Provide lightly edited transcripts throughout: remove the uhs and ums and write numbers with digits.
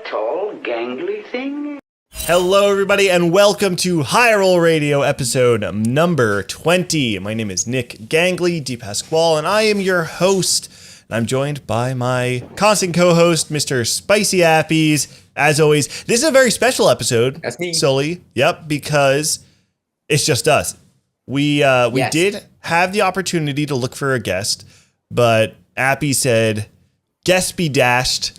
tall, gangly thing? Hello, everybody, and welcome to High Roll Radio episode number 20. My name is Nick Gangly DePasquale, and I am your host. And I'm joined by my constant co-host, Mr. SPICYAPPIES. As always, this is a very special episode. That's me. Sully. Yep, because it's just us. We did have the opportunity to look for a guest, but Appy said, guest be dashed.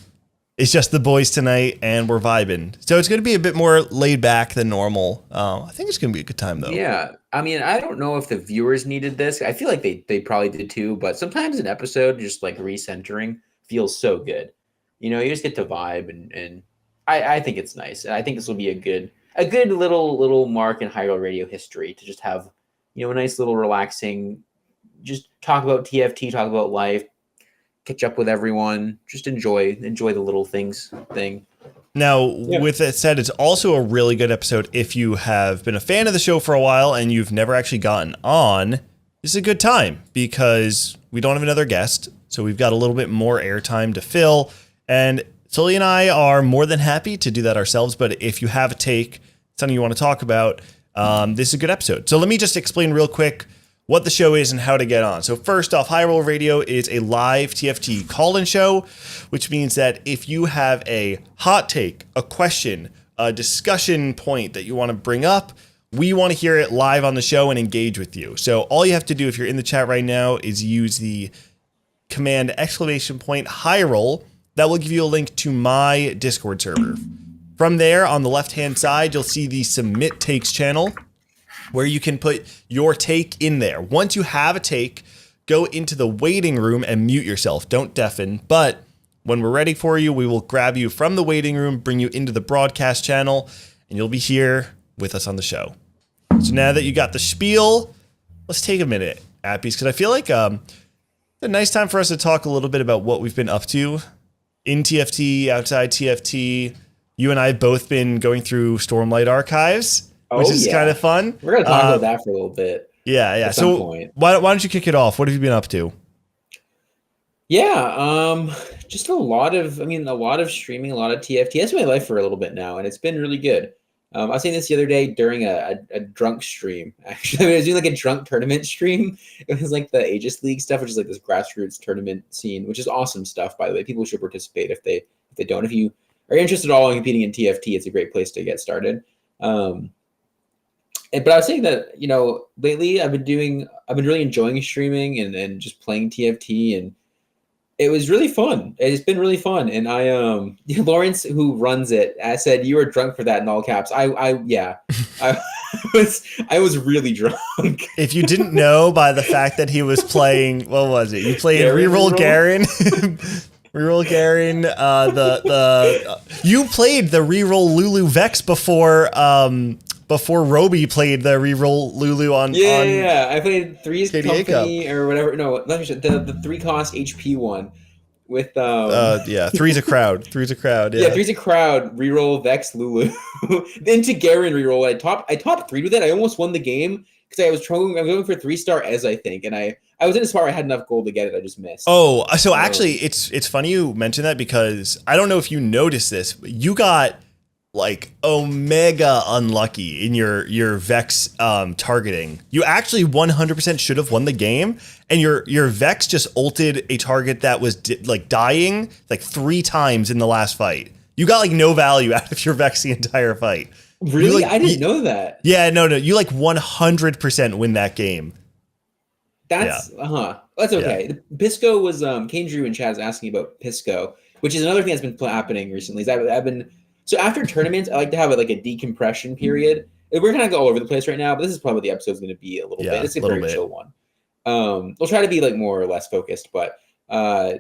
It's just the boys tonight, and we're vibing. So it's going to be a bit more laid back than normal. I think it's going to be a good time, though. Yeah. I mean, I don't know if the viewers needed this. I feel like they probably did too, but sometimes an episode just like recentering feels so good. You know, you just get to vibe, and I think it's nice. And I think this will be a good little mark in High Roll Radio history to just have, you know, a nice little relaxing, just talk about TFT, talk about life, catch up with everyone, just enjoy the little things thing. Now, with that said, it's also a really good episode if you have been a fan of the show for a while and you've never actually gotten on. This is a good time because we don't have another guest, so we've got a little bit more airtime to fill. And Sully and I are more than happy to do that ourselves, but if you have a take, something you want to talk about, this is a good episode. So let me just explain real quick what the show is and how to get on. So first off, High Roll Radio is a live TFT call-in show, which means that if you have a hot take, a question, a discussion point that you want to bring up, we want to hear it live on the show and engage with you. So all you have to do if you're in the chat right now is use the command !High Roll. That will give you a link to my Discord server. From there, on the left-hand side, you'll see the Submit Takes channel, where you can put your take in there. Once you have a take, go into the waiting room and mute yourself. Don't deafen, but when we're ready for you, we will grab you from the waiting room, bring you into the broadcast channel, and you'll be here with us on the show. So now that you got the spiel, let's take a minute, Appies, because I feel like it's a nice time for us to talk a little bit about what we've been up to in TFT, outside TFT. You and I have both been going through Stormlight archives, which is kind of fun. We're going to talk about that for a little bit. Yeah. So why don't you kick it off? What have you been up to? Yeah, just a lot of streaming, a lot of TFT. That's my life for a little bit now, and it's been really good. I was saying this the other day during a drunk stream. Actually, I was doing like a drunk tournament stream. It was like the Aegis League stuff, which is like this grassroots tournament scene, which is awesome stuff, by the way. People should participate if they don't. If you are interested at all in competing in TFT, it's a great place to get started. But I was saying that, you know, lately I've been really enjoying streaming and just playing TFT, and it was really fun. It's been really fun. And Lawrence, who runs it, said, "You were drunk for that," in all caps. I was really drunk. If you didn't know by the fact that he was playing, what was it? You played Reroll Garen. Reroll Garen. You played the Reroll Lulu Vex before Roby played the Reroll Lulu on. Yeah. I played Three's KDA Company Cup. Or whatever. No, let me show the 3-cost HP one with Three's a crowd. Three's a crowd. Yeah, Three's a crowd. Reroll Vex Lulu. Into Garen reroll. I top 3 with it. I almost won the game because I was going for 3-star Ez, I think, and I was in a spot where I had enough gold to get it. I just missed. Oh, so actually, it's funny you mentioned that because I don't know if you noticed this, but you got like omega unlucky in your Vex targeting. You actually 100% should have won the game, and your Vex just ulted a target that was dying like 3 times in the last fight. You got like no value out of your Vex the entire fight. Really? I didn't know that. Yeah, no. You like 100% win that game. That's That's okay. Yeah. Pisco was Kane Drew and Chad's asking about Pisco, which is another thing that's been happening recently. I've been so after tournaments, I like to have like a decompression period. We're kind of all over the place right now, but this is probably what the episode's going to be a little bit. It's a very chill one. We'll try to be like more or less focused, but so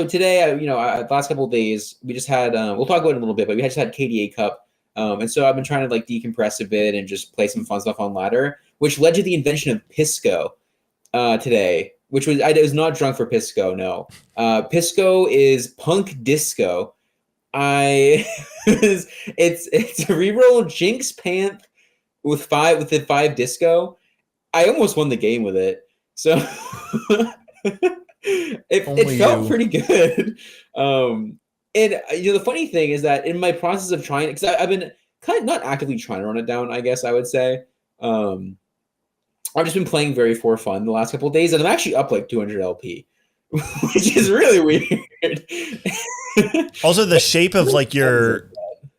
today, the last couple of days, we just had we'll talk about it in a little bit, but we just had KDA Cup, and so I've been trying to like decompress a bit and just play some fun stuff on ladder, which led to the invention of Pisco today, which was I was not drunk for Pisco. No, Pisco is punk disco. It's a reroll Jinx Panth with the 5 disco. I almost won the game with it. So it felt pretty good. And the funny thing is that in my process of trying, because I've been kind of not actively trying to run it down, I guess I would say. I've just been playing very for fun the last couple of days, and I'm actually up like 200 LP, which is really weird. Also, the shape of like your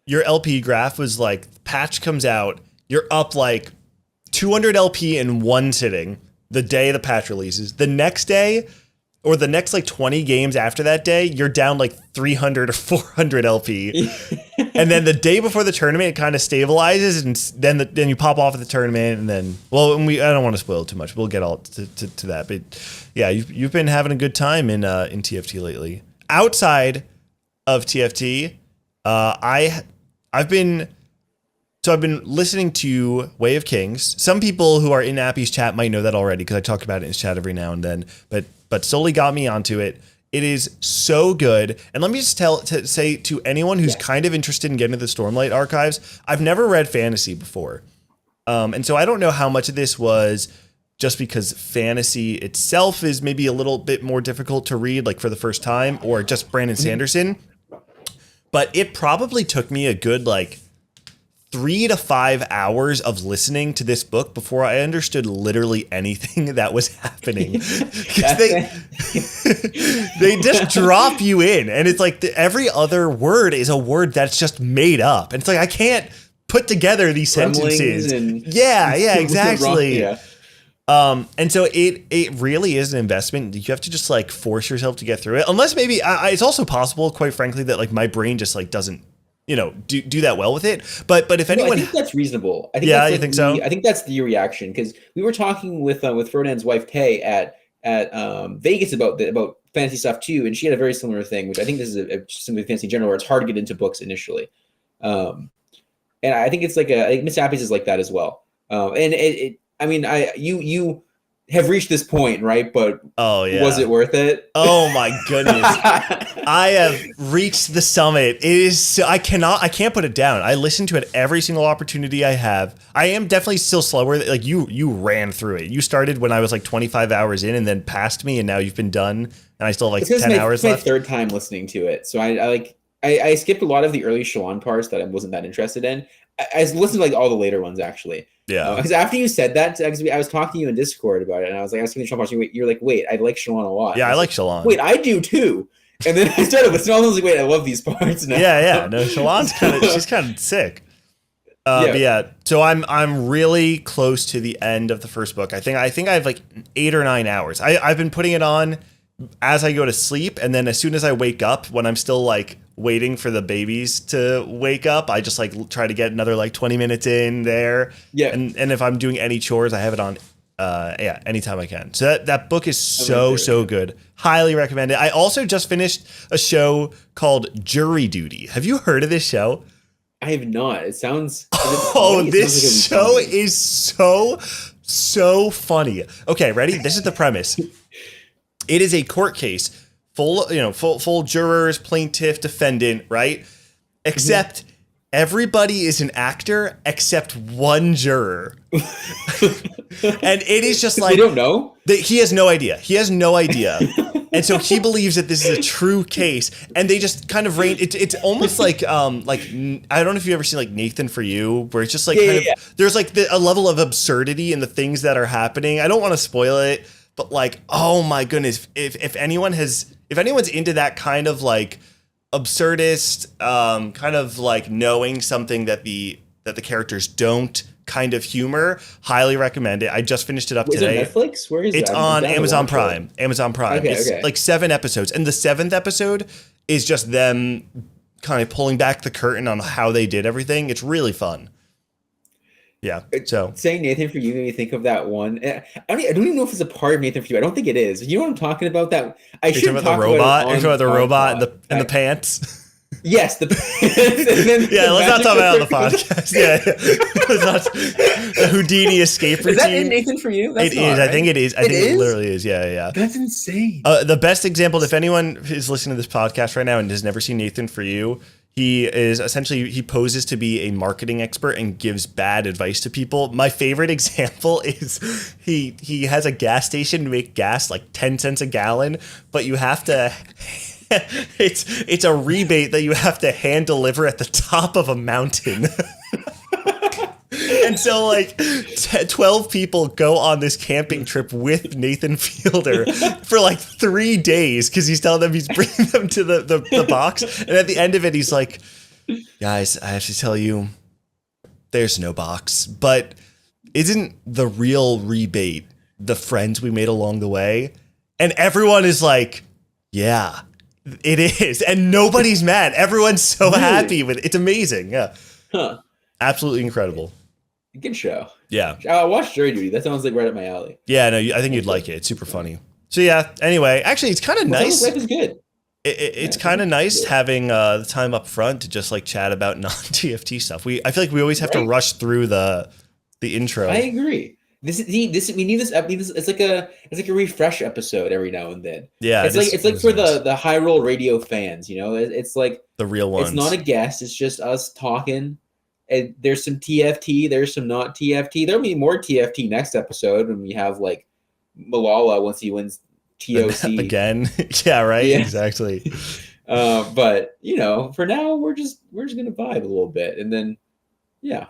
LP graph was like patch comes out, you're up like 200 LP in one sitting the day the patch releases. The next day, or the next like 20 games after that day, you're down like 300 or 400 LP. And then the day before the tournament, it kind of stabilizes, and then you pop off at the tournament, and then, well, I don't want to spoil too much. We'll get all to that, but yeah, you've been having a good time in TFT lately. Outside of TFT, I've been listening to Way of Kings. Some people who are in Appy's chat might know that already because I talk about it in his chat every now and then, but Sully got me onto it. It is so good. And let me just say to anyone who's kind of interested in getting into the Stormlight archives, I've never read fantasy before. And so I don't know how much of this was just because fantasy itself is maybe a little bit more difficult to read, like for the first time, or just Brandon Sanderson. But it probably took me a good like 3 to 5 hours of listening to this book before I understood literally anything that was happening. Because they just drop you in, and it's like every other word is a word that's just made up. And it's like I can't put together these sentences. Yeah, exactly. Yeah. And so it really is an investment. You have to just like force yourself to get through it. Unless maybe it's also possible, quite frankly, that like my brain just like doesn't, do that well with it. But if anyone, I think that's reasonable. I think yeah, that's you think so? I think that's the reaction, because we were talking with Ferdinand's wife Kay at Vegas about fantasy stuff too, and she had a very similar thing, which I think this is something with fantasy in general, where it's hard to get into books initially. And I think it's I think Miss Appy's is like that as well. And you have reached this point, right? But was it worth it? Oh my goodness. I have reached the summit. It is so, I can't put it down. I listen to it every single opportunity I have. I am definitely still slower. Like you ran through it. You started when I was like 25 hours in and then passed me, and now you've been done, and I still have like 10 hours left. It's my third time listening to it. So I skipped a lot of the early Shalon parts that I wasn't that interested in. I listened to like all the later ones actually. Yeah. Because after you said that, I was talking to you in Discord about it, and I was like asking the Shalon parts. You're like, wait, I like Shalon a lot. Yeah, I like Shalon. Wait, I do too. And then I started listening. I was like, wait, I love these parts now. Yeah. No, Shalon's she's kind of sick. But yeah, so I'm really close to the end of the first book. I think I have like 8 or 9 hours. I've been putting it on as I go to sleep, and then as soon as I wake up, when I'm still like waiting for the babies to wake up, I just like try to get another like 20 minutes in there. Yeah. And if I'm doing any chores, I have it on anytime I can. So that book is so good. Highly recommend it. I also just finished a show called Jury Duty. Have you heard of this show? I have not. It sounds this show is so funny. Okay, ready? This is the premise. It is a court case full jurors, plaintiff, defendant, right? Except everybody is an actor except one juror. And it is just like, they don't know? He has no idea. And so he believes that this is a true case, and they just kind of it's almost like I don't know if you've ever seen like Nathan For You, where it's just like there's like a level of absurdity in the things that are happening. I don't want to spoil it, but like, oh my goodness, if anyone's into that kind of like absurdist, kind of like knowing something that the characters don't kind of humor, highly recommend it. I just finished it up today. Is it Netflix? Where is it? It's on Amazon Prime. Amazon Prime. Okay, it's like 7 episodes, and the 7th episode is just them kind of pulling back the curtain on how they did everything. It's really fun. Yeah. So saying Nathan For You made me think of that one. I don't even know if it's a part of Nathan For You. I don't think it is. You know what I'm talking about? That I should talk about the robot. You're talking about the robot and the pants. Yes, the pants. Yeah, let's not talk about it on the podcast. The Houdini escape routine. Is that in Nathan For You? It is. Right? I think it is. I think it literally is. Yeah. That's insane. The best example, if anyone is listening to this podcast right now and has never seen Nathan For You, he poses to be a marketing expert and gives bad advice to people. My favorite example is he has a gas station to make gas like 10 cents a gallon, but you have to It's a rebate that you have to hand deliver at the top of a mountain. And so, like, 12 people go on this camping trip with Nathan Fielder for like 3 days because he's telling them he's bringing them to the box. And at the end of it, he's like, guys, I have to tell you, there's no box. But isn't the real rebate the friends we made along the way? And everyone is like, yeah, it is. And nobody's mad. Everyone's so happy with it. It's amazing. Yeah. Huh. Absolutely incredible. Good show. Yeah. I watched Jury Duty. That sounds like right up my alley. Yeah, no, I think you'd like it. It's super funny. So yeah, anyway, actually, it's kind of nice. Life is good. It's kind of nice having the time up front to just like chat about non-TFT stuff. I feel like we always have to rush through the intro. I agree. We need this. It's like a refresh episode every now and then. Yeah, it's like for the high roll radio fans. You know, it's like the real ones. It's not a guest. It's just us talking. And there's some TFT. There's some not TFT. There'll be more TFT next episode when we have like Malala once he wins TOC again. Yeah, right. Yeah. Exactly. But you know, for now, we're just gonna vibe a little bit, and then, yeah.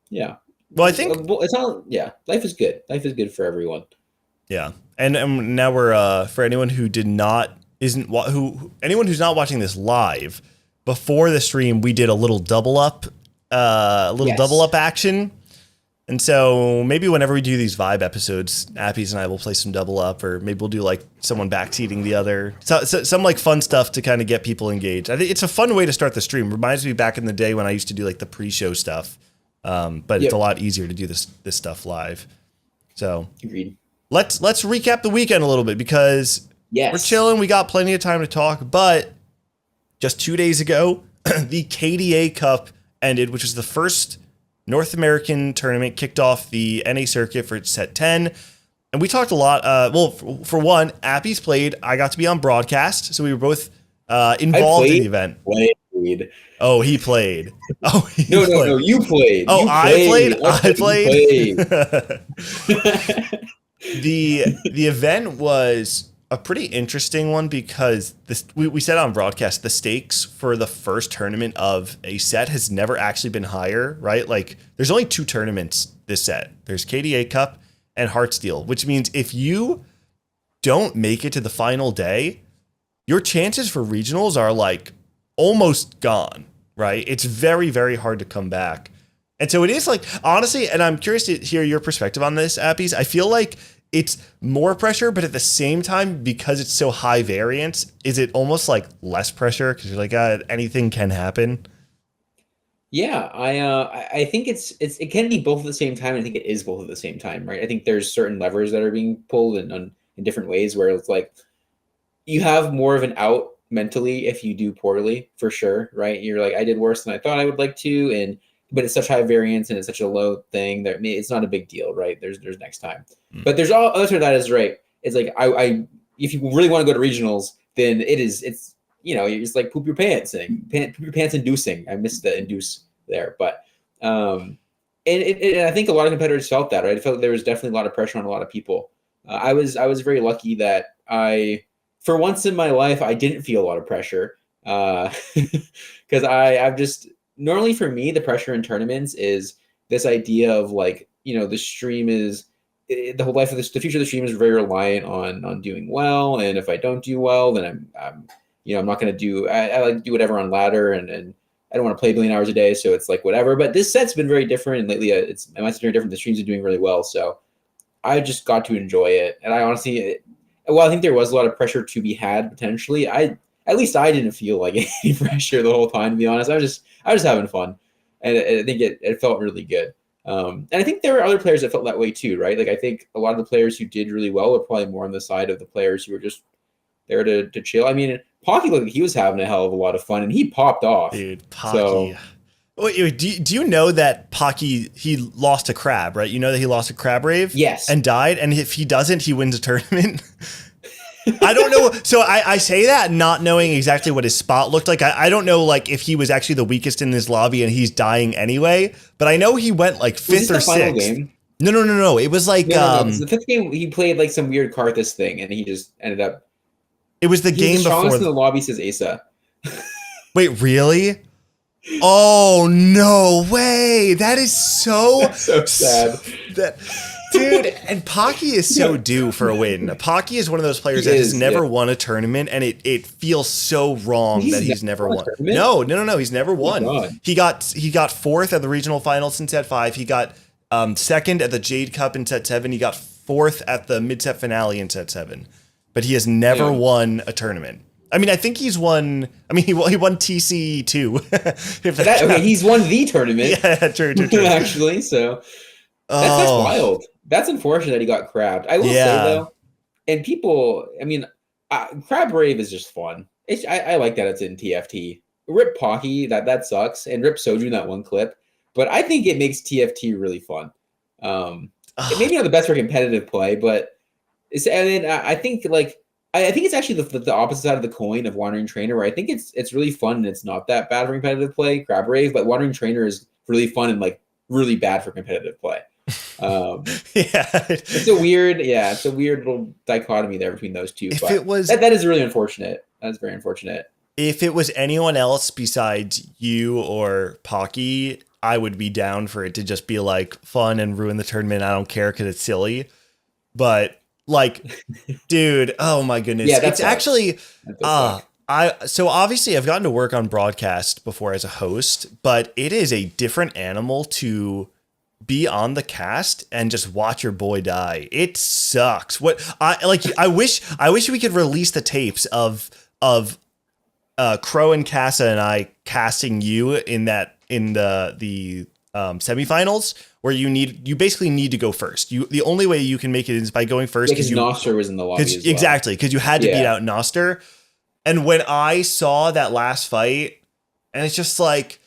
Well, I think it's all. Yeah, life is good. Life is good for everyone. Yeah, and now we're for anyone who anyone who's not watching this live, before the stream, we did a little double up action. And so maybe whenever we do these vibe episodes, Appies and I will play some double up, or maybe we'll do like someone backseating the other. So some like fun stuff to kind of get people engaged. I think it's a fun way to start the stream. Reminds me back in the day when I used to do like the pre-show stuff. But it's a lot easier to do this stuff live. So agreed. Let's recap the weekend a little bit, because we're chilling. We got plenty of time to talk, but just 2 days ago, the KDA Cup ended, which was the first North American tournament, kicked off the NA circuit for set 10. And we talked a lot. Well, for one, Appies played. I got to be on broadcast. So we were both involved in the event. Oh, he played. Oh, no, you played. Oh, I played. The event was a pretty interesting one, because we said on broadcast, the stakes for the first tournament of a set has never actually been higher, right? Like, there's only 2 tournaments this set. There's KDA Cup and Heartsteel, which means if you don't make it to the final day, your chances for regionals are like almost gone, right? It's very, very hard to come back. And so it is like, honestly, and I'm curious to hear your perspective on this, Appies. I feel like it's more pressure, but at the same time, because it's so high variance, is it almost like less pressure? Because you're like, anything can happen. Yeah, I think it can be both at the same time. I think it is both at the same time, right? I think there's certain levers that are being pulled in different ways, where it's like you have more of an out mentally if you do poorly, for sure, right? You're like, I did worse than I thought I would like to, but it's such high variance and it's such a low thing that it's not a big deal, right? There's next time. But there's all other that is right. It's like I if you really want to go to regionals, then it's you know, you're just like poop your pants inducing. I missed the induce there, but and I think a lot of competitors felt that, right? I felt there was definitely a lot of pressure on a lot of people. I was very lucky that for once in my life, I didn't feel a lot of pressure, because I've just, normally for me, the pressure in tournaments is this idea of like, you know, the stream is the whole life of the future of the stream is very reliant on doing well. And if I don't do well, then I'm you know, I'm not going to do, I like to do whatever on ladder, and I don't want to play a billion hours a day. So it's like, whatever, but this set's been very different. And lately my set's very different. The streams are doing really well. So I just got to enjoy it. And I honestly, I think there was a lot of pressure to be had potentially. At least I didn't feel like any pressure the whole time, to be honest. I was just having fun. And I think it felt really good. And I think there were other players that felt that way too, right? Like, I think a lot of the players who did really well were probably more on the side of the players who were just there to chill. I mean, Pocky looked like he was having a hell of a lot of fun, and he popped off. Dude, Pocky. So, wait, do you know that Pocky, he lost a crab, right? You know that he lost a crab rave? Yes. And died, and if he doesn't, he wins a tournament? I don't know. So I say that not knowing exactly what his spot looked like. I don't know, like, if he was actually the weakest in this lobby and he's dying anyway, but I know he went like 5th or 6th. Game? No. It was like no. The 5th game he played like some weird Karthus thing, and he just ended up It was the game the before. strongest in the lobby, says Asa. Wait, really? Oh no way! That is so That's so sad. Dude, and Pocky is so due for a win. Pocky is one of those players that has never won a tournament, and it feels so wrong that he's never won. No, he's never won. Oh, he got fourth at the regional finals in set 5. He got second at the Jade Cup in set 7. He got fourth at the mid-set finale in set 7. But he has never won a tournament. I mean, I think he's won. I mean, he won TC too. He's won the tournament. Yeah, true. Actually, so that's wild. That's unfortunate that he got crabbed. I will say though, and people, I mean, Crab Rave is just fun. I like that it's in TFT. Rip Pocky, that sucks, and Rip Soju in that one clip. But I think it makes TFT really fun. Maybe not the best for competitive play, but I think it's actually the opposite side of the coin of Wandering Trainer, where I think it's really fun and it's not that bad for competitive play, Crab Rave, but Wandering Trainer is really fun and like really bad for competitive play. It's a weird little dichotomy there between those two. If but it was that is really unfortunate. That's very unfortunate. If it was anyone else besides you or Pocky, I would be down for it to just be like fun and ruin the tournament. I don't care because it's silly, but. Like, dude, oh my goodness. Yeah, it's actually, so obviously I've gotten to work on broadcast before as a host, but it is a different animal to be on the cast and just watch your boy die. It sucks. I wish we could release the tapes of Crow and Casa and I casting you in the semifinals, where you basically need to go first. The only way you can make it is by going first. Because Noster was in the lobby as well. Exactly, because you had to beat out Noster. And when I saw that last fight, and it's just like,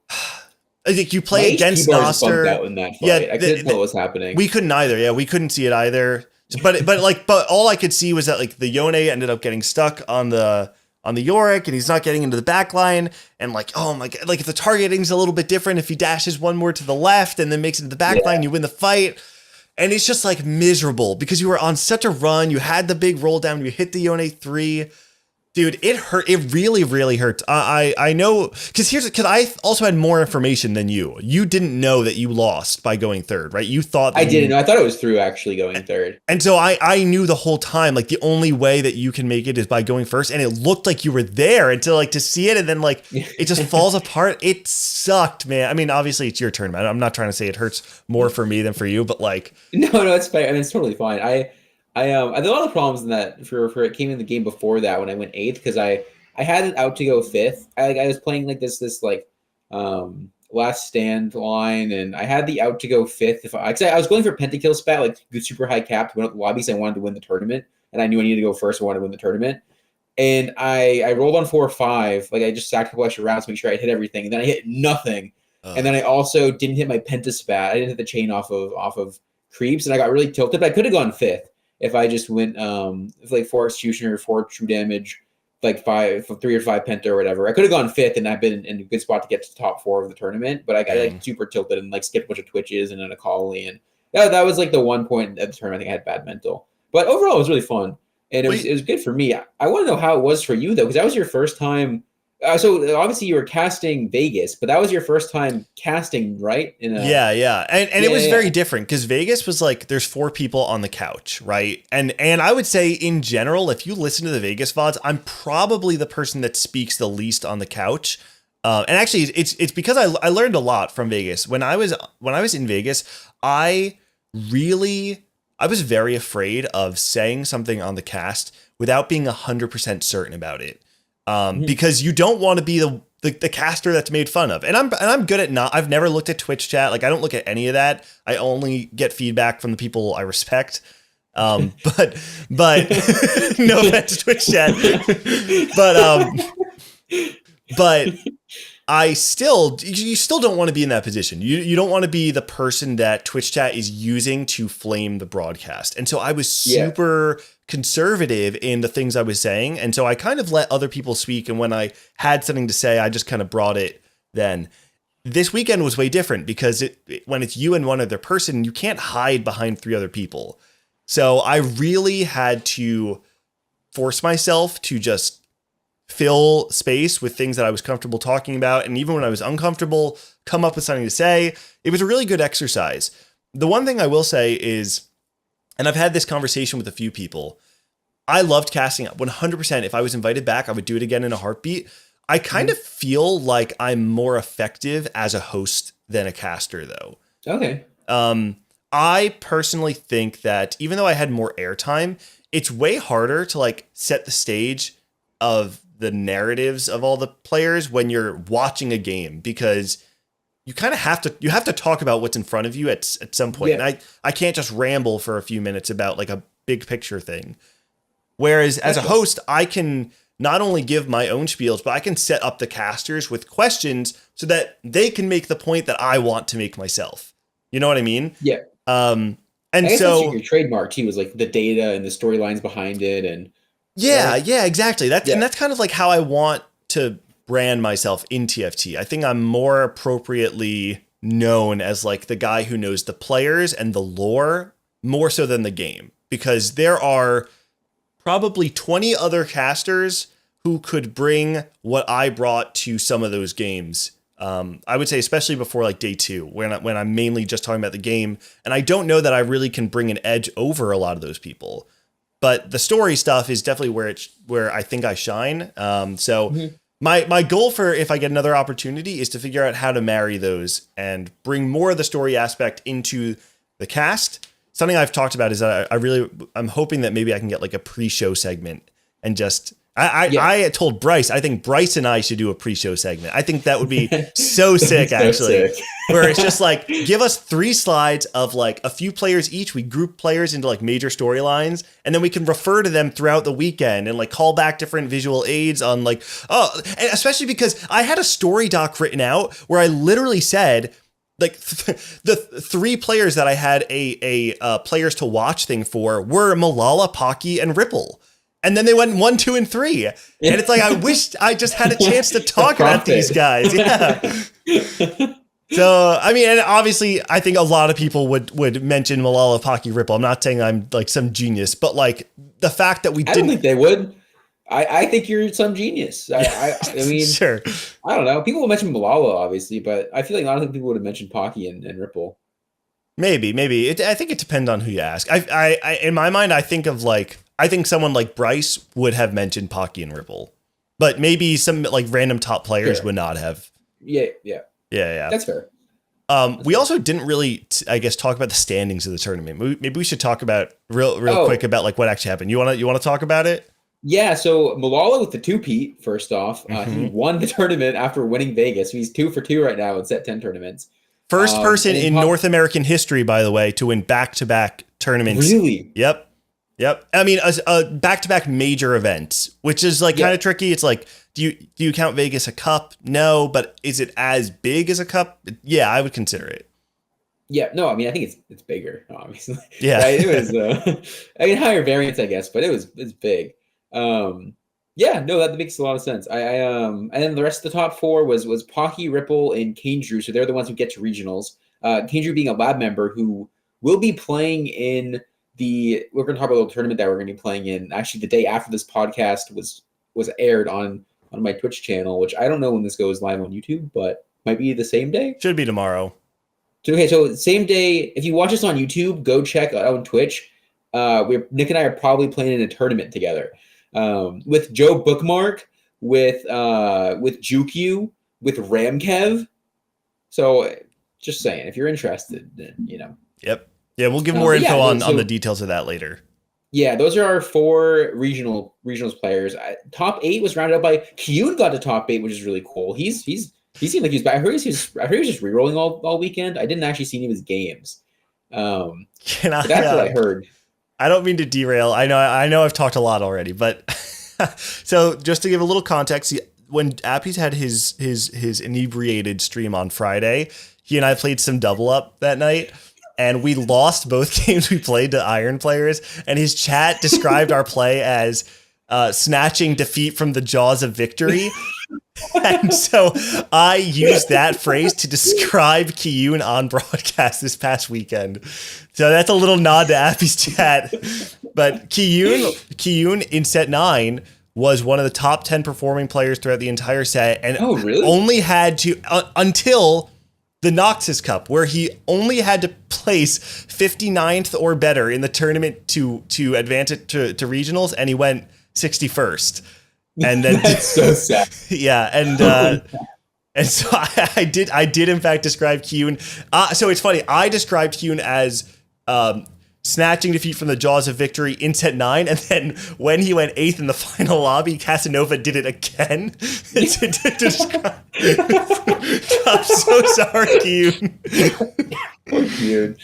I think you play against Noster. Out in that fight. I couldn't tell what was happening. We couldn't either. Yeah, we couldn't see it either. But all I could see was that like the Yone ended up getting stuck on the Yorick, and he's not getting into the back line, and like, oh my god, like if the targeting's a little bit different, if he dashes one more to the left and then makes it to the back line, you win the fight. And it's just like miserable because you were on such a run, you had the big roll down, you hit the Yone 3. Dude, it hurt. It really, really hurts. I know because I also had more information than you. You didn't know that you lost by going third, right? You thought that I didn't know. I thought it was through actually going third. And so I knew the whole time, like the only way that you can make it is by going first. And it looked like you were there until like to see it, and then like it just falls apart. It sucked, man. I mean, obviously it's your turn, man. I'm not trying to say it hurts more for me than for you, but like no, it's fine. I mean, it's totally fine. I had a lot of problems in that for it came in the game before that when I went 8th because I had it out to go 5th. I was playing like this like last stand line, and I had the out to go 5th. I was going for pentakill spat, like super high cap to win up the lobby, so I wanted to win the tournament, and I knew I needed to go first. I wanted to win the tournament, and I rolled on 4 or 5. Like I just sacked a couple extra rounds to make sure I hit everything, and then I hit nothing, and then I also didn't hit my penta spat. I didn't hit the chain off of creeps, and I got really tilted. But I could have gone 5th. If I just went like 4 executioner, 4 true damage, like 3 or 5 penta or whatever, I could have gone 5th and I've been in a good spot to get to the top 4 of the tournament. But I got like super tilted and like skipped a bunch of twitches and then a Collie, and that was like the one point at the tournament I think I had bad mental. But overall, it was really fun and it was good for me. I want to know how it was for you though, because that was your first time. So obviously you were casting Vegas, but that was your first time casting, right? Yeah. And it was very different because Vegas was like, there's 4 people on the couch, right? And I would say in general, if you listen to the Vegas VODs, I'm probably the person that speaks the least on the couch. And actually it's because I learned a lot from Vegas. When I was in Vegas, I was very afraid of saying something on the cast without being 100% certain about it. Because you don't want to be the caster that's made fun of. And I'm good at I've never looked at Twitch chat. Like I don't look at any of that. I only get feedback from the people I respect. But no offense to Twitch chat. But you still don't want to be in that position. You don't want to be the person that Twitch chat is using to flame the broadcast. And so I was super conservative in the things I was saying. And so I kind of let other people speak. And when I had something to say, I just kind of brought it then. This weekend was way different because when it's you and one other person, you can't hide behind 3 other people. So I really had to force myself to just fill space with things that I was comfortable talking about. And even when I was uncomfortable, come up with something to say. It was a really good exercise. The one thing I will say is, and I've had this conversation with a few people, I loved casting up 100%. If I was invited back, I would do it again in a heartbeat. I kind of feel like I'm more effective as a host than a caster, though. Okay. I personally think that even though I had more airtime, it's way harder to like set the stage of the narratives of all the players when you're watching a game, because you kind of have to talk about what's in front of you at some point. Yeah. And I can't just ramble for a few minutes about like a big picture thing. Whereas as a host, I can not only give my own spiels, but I can set up the casters with questions so that they can make the point that I want to make myself. You know what I mean? Yeah. And I guess so that's your trademark too, was like the data and the storylines behind it. And yeah, exactly. And Yeah. that's kind of like how I want to brand myself in TFT. I think I'm more appropriately known as like the guy who knows the players and the lore more so than the game, because there are probably 20 other casters who could bring what I brought to some of those games. I would say, especially before like day 2, when I'm mainly just talking about the game, and I don't know that I really can bring an edge over a lot of those people. But the story stuff is definitely where I think I shine. My goal for if I get another opportunity is to figure out how to marry those and bring more of the story aspect into the cast. Something I've talked about is that I'm hoping that maybe I can get like a pre-show segment and just I told Bryce, I think Bryce and I should do a pre-show segment. I think that would be so sick, actually. sick. Where it's just like, give us 3 slides of like a few players each. We group players into like major storylines, and then we can refer to them throughout the weekend and like call back different visual aids on like, and especially because I had a story doc written out where I literally said, like the 3 players that I had a players to watch thing for were Malala, Pocky, and Ripple. And then they went 1, 2, and 3. And it's like, I wish I just had a chance to talk about these guys. Yeah. So, I mean, and obviously I think a lot of people would mention Malala, Pocky, Ripple. I'm not saying I'm like some genius, but like the fact that we I don't think they would. I think you're some genius. I mean, sure. I don't know. People will mention Malala, obviously, but I feel like a lot of people would have mentioned Pocky and Ripple. Maybe. I think it depends on who you ask. I in my mind, I think someone like Bryce would have mentioned Pocky and Ripple, but maybe some like random top players would not have. Yeah. That's fair. We also didn't really, I guess, talk about the standings of the tournament. Maybe we should talk about real quick about like what actually happened. You want to talk about it? Yeah. So Malala with the 2-peat, first off, he won the tournament after winning Vegas. So he's 2 for 2 right now in set 10 tournaments. First person in North American history, by the way, to win back-to-back tournaments. Really? Yep. I mean, a back-to-back major events, which is like kind of tricky. It's like, do you count Vegas a cup? No, but is it as big as a cup? Yeah, I would consider it. Yeah, no, I mean, I think it's bigger, obviously. Yeah, right? It was, I mean, higher variance, I guess, but it's big. Yeah, no, that makes a lot of sense. And then the rest of the top 4 was Pocky, Ripple, and Kane-Drew. So they're the ones who get to regionals. Kane-Drew being a lab member who will be playing in we're going to talk about the tournament that we're going to be playing in. Actually, the day after this podcast was aired on my Twitch channel, which I don't know when this goes live on YouTube, but might be the same day. Should be tomorrow. Okay, so same day. If you watch us on YouTube, go check out on Twitch. Nick and I are probably playing in a tournament together with Joe Bookmark, with Jukyu, with Ramkev. So just saying, if you're interested, then Yep. Yeah, we'll give more info on the details of that later. Yeah, those are our 4 regionals players. Top 8 was rounded up by Kyun, got to top 8, which is really cool. He seemed like he was back. I heard he was just rerolling all weekend. I didn't actually see any of his games. That's what I heard. I don't mean to derail. I know I've talked a lot already, but so just to give a little context, when Appies had his inebriated stream on Friday, he and I played some double up that night. And we lost both games we played to Iron players. And his chat described our play as snatching defeat from the jaws of victory. And so I used that phrase to describe Kiyun on broadcast this past weekend. So that's a little nod to Appy's chat. But Kiyun in set 9 was one of the top 10 performing players throughout the entire set, and only had to until the Noxus Cup, where he only had to place 59th or better in the tournament to advance it to regionals, and he went 61st. And then that's so sad. Yeah, and so I did in fact describe Kiyun. So it's funny. I described Kiyun as snatching defeat from the jaws of victory in set 9, and then when he went 8th in the final lobby, Casanova did it again. I'm so sorry, Kiyun. Poor Kiyun.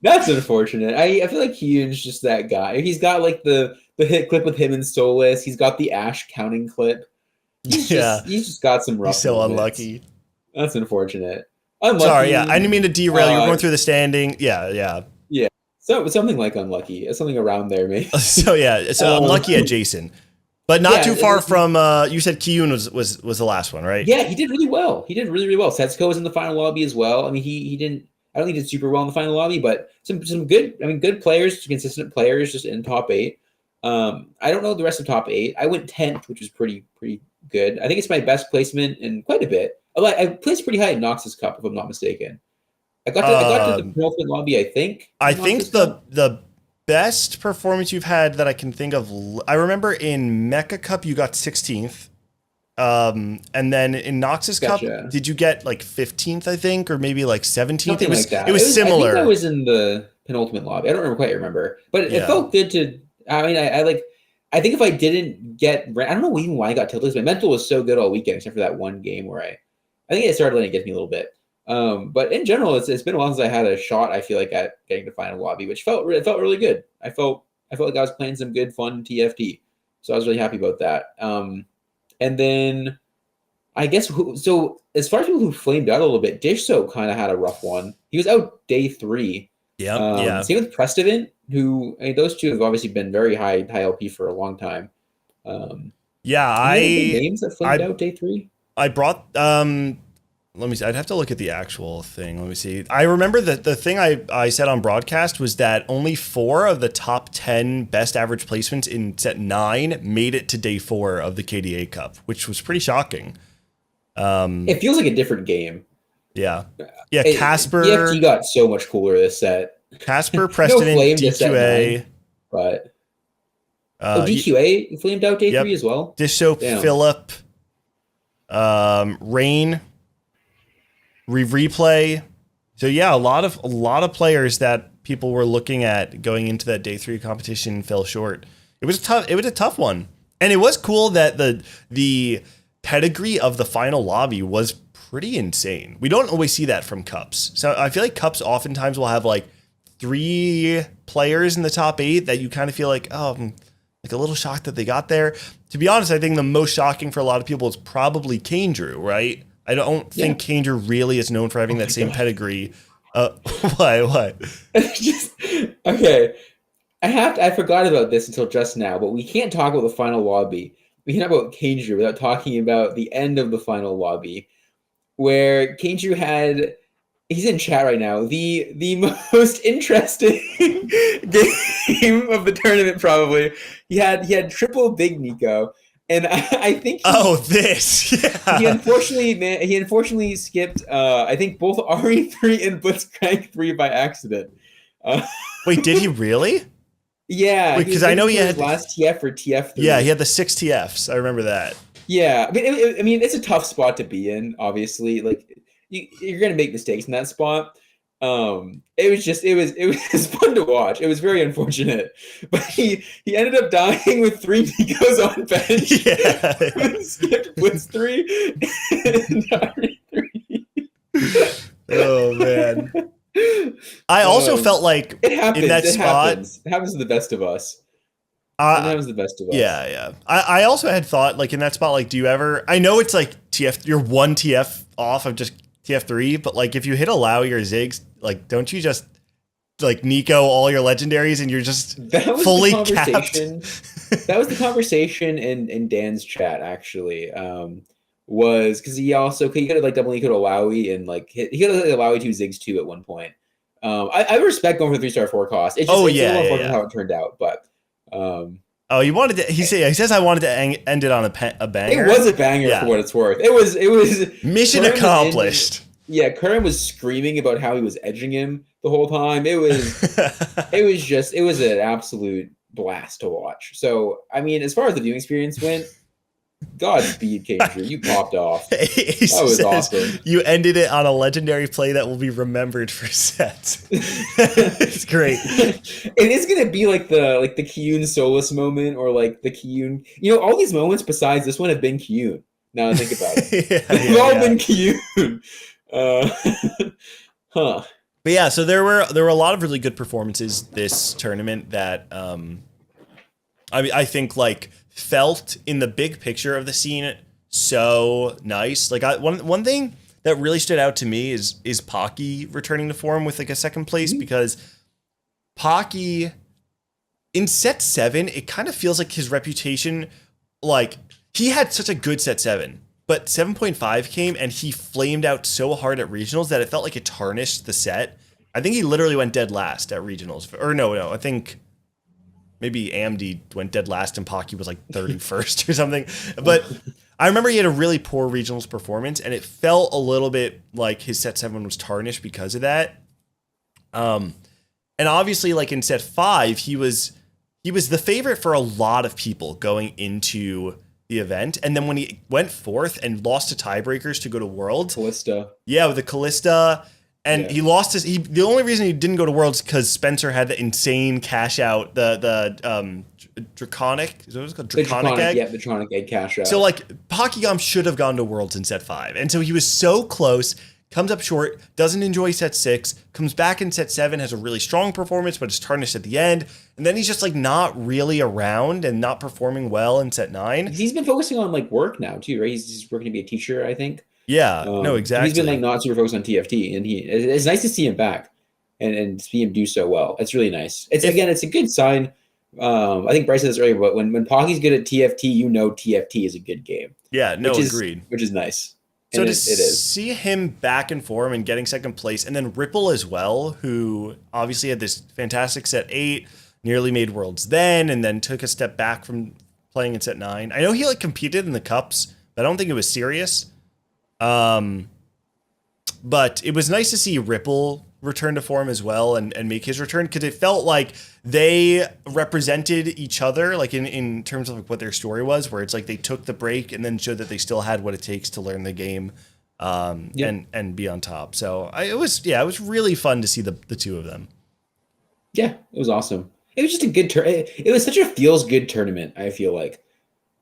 That's unfortunate. I feel like Kiyun's just that guy. He's got like the hit clip with him and Solus. He's got the Ash counting clip. He's just got some rough. He's so moments. Unlucky. That's unfortunate. Unlucky. Sorry, yeah, I didn't mean to derail. You're going through the standing. Yeah. So something like unlucky, something around there, maybe. So unlucky at Jason, but not too far from. You said Kiyun was the last one, right? Yeah, he did really well. Setsuko was in the final lobby as well. I mean, he didn't. I don't think he did super well in the final lobby, but some good. I mean, good players, consistent players, just in top 8. I don't know the rest of top 8. I went 10th, which was pretty good. I think it's my best placement in quite a bit. I placed pretty high in Noxus Cup, if I'm not mistaken. I got to the penultimate lobby, I think. I think the best performance you've had that I can think of, I remember in Mecha Cup you got 16th. And then in Noxus Cup, did you get like 15th, I think, or maybe like 17th? It was similar. I think I was in the penultimate lobby. I don't quite remember. But it felt good to, I mean, I think if I didn't get, I don't know even why I got tilted, because my mental was so good all weekend, except for that one game where I think it started letting it get me a little bit. But in general, it's been a while since I had a shot, I feel like, at getting to final lobby, which felt really good. I felt like I was playing some good, fun TFT. So I was really happy about that. And then I guess, so as far as people who flamed out a little bit, Dishso kind of had a rough one. He was out day 3. Yeah. Same with Prestivant, who, I mean, those two have obviously been very high LP for a long time. Names that flamed out day 3? I brought, let me see. I'd have to look at the actual thing. Let me see. I remember that the thing I said on broadcast was that only 4 of the top 10 best average placements in set 9 made it to day 4 of the KDA Cup, which was pretty shocking. It feels like a different game. Yeah. Casper. DFT got so much cooler this set. Casper, Preston, DQA. But DQA flamed out day 3 as well. Dishsoap, Philip, Rain. Replay. So yeah, a lot of players that people were looking at going into that day 3 competition fell short. It was a tough one. And it was cool that the pedigree of the final lobby was pretty insane. We don't always see that from Cups. So I feel like Cups oftentimes will have like 3 players in the top 8 that you kind of feel like, oh, I'm like a little shocked that they got there. To be honest, I think the most shocking for a lot of people is probably Kane Drew, right? I don't think Kane Drew really is known for having that same pedigree. What? Okay. I forgot about this until just now, but we can't talk about the final lobby. We can't talk about Kane Drew without talking about the end of the final lobby, where Kane Drew had, he's in chat right now, the most interesting game of the tournament, probably. He had triple Big Nico. And I think he unfortunately skipped I think both RE3 and Blitzcrank 3 by accident. Wait, did he really? Yeah, because I know he had last TF or TF3. Yeah, he had the 6 TFs. I remember that. Yeah, I mean, it's a tough spot to be in. Obviously, like you're gonna make mistakes in that spot. It was fun to watch. It was very unfortunate, but he ended up dying with 3 Nikos on bench. Yeah, skipped Blitz 3 and 3. Oh man! I also felt like it happens. In that spot, it happens to the best of us. It happens to the best of us. Yeah. I also had thought, like, in that spot, like, do you ever? I know it's like TF. You're 1 TF off of just TF3, but like if you hit allow your zigs, like don't you just like Nico all your legendaries and you're just fully capped. That was the conversation in Dan's chat actually. Was because he could have like double Nico to Alawi and like he could have like, Alawi to Ziggs 2 at one point. I respect going for the 3-star 4 cost. It's just it's a little unfortunate how it turned out, but you wanted to. He says I wanted to end it on a banger. It was a banger for what it's worth. It was mission Curran accomplished. Curran was screaming about how he was edging him the whole time. It was it was an absolute blast to watch. So I mean, as far as the viewing experience went, Godspeed, Cager. You popped off. That was awesome. You ended it on a legendary play that will be remembered for sets. It's great. It is gonna be like the Kyun Solus moment or like the Kyun. All these moments besides this one have been Kyun. Now I think about it. They've all been Kyun. But yeah, so there were a lot of really good performances this tournament that I think like felt in the big picture of the scene so nice. Like one thing that really stood out to me is Pocky returning to form with like a second place, because Pocky in set 7, it kind of feels like his reputation, like he had such a good set 7, but 7.5 came and he flamed out so hard at regionals that it felt like it tarnished the set. I think he literally went dead last at regionals, or no, I think maybe AMD went dead last and Pocky was like 31st or something. But I remember he had a really poor regionals performance and it felt a little bit like his set 7 was tarnished because of that. And obviously like in set 5, he was the favorite for a lot of people going into the event. And then when he went 4th and lost to tiebreakers to go to Worlds. Callista. Yeah, with the Callista. And he lost the only reason he didn't go to Worlds because Spencer had the insane cash out, the draconic, is that what it's called? Draconic egg? Yeah, the draconic egg cash out. So like Pokygom should have gone to Worlds in set 5. And so he was so close, comes up short, doesn't enjoy set 6, comes back in set 7, has a really strong performance, but is tarnished at the end. And then he's just like not really around and not performing well in set 9. He's been focusing on like work now too, right? He's working to be a teacher, I think. Yeah, no, exactly. He's been like not super focused on TFT, and it's nice to see him back and see him do so well. It's really nice. It's a good sign. I think Bryce said this earlier, but when Pocky's good at TFT, TFT is a good game. Yeah, no, agreed. Which is nice. So to see him back in form and getting second place, and then Ripple as well, who obviously had this fantastic set 8, nearly made Worlds and then took a step back from playing in set 9. I know he like competed in the cups, but I don't think it was serious. But it was nice to see Ripple return to form as well and make his return, because it felt like they represented each other, like in terms of like what their story was, where it's like they took the break and then showed that they still had what it takes to learn the game and be on top. So it was really fun to see the two of them. Yeah, it was awesome. It was just a good it was such a feels good tournament, I feel like.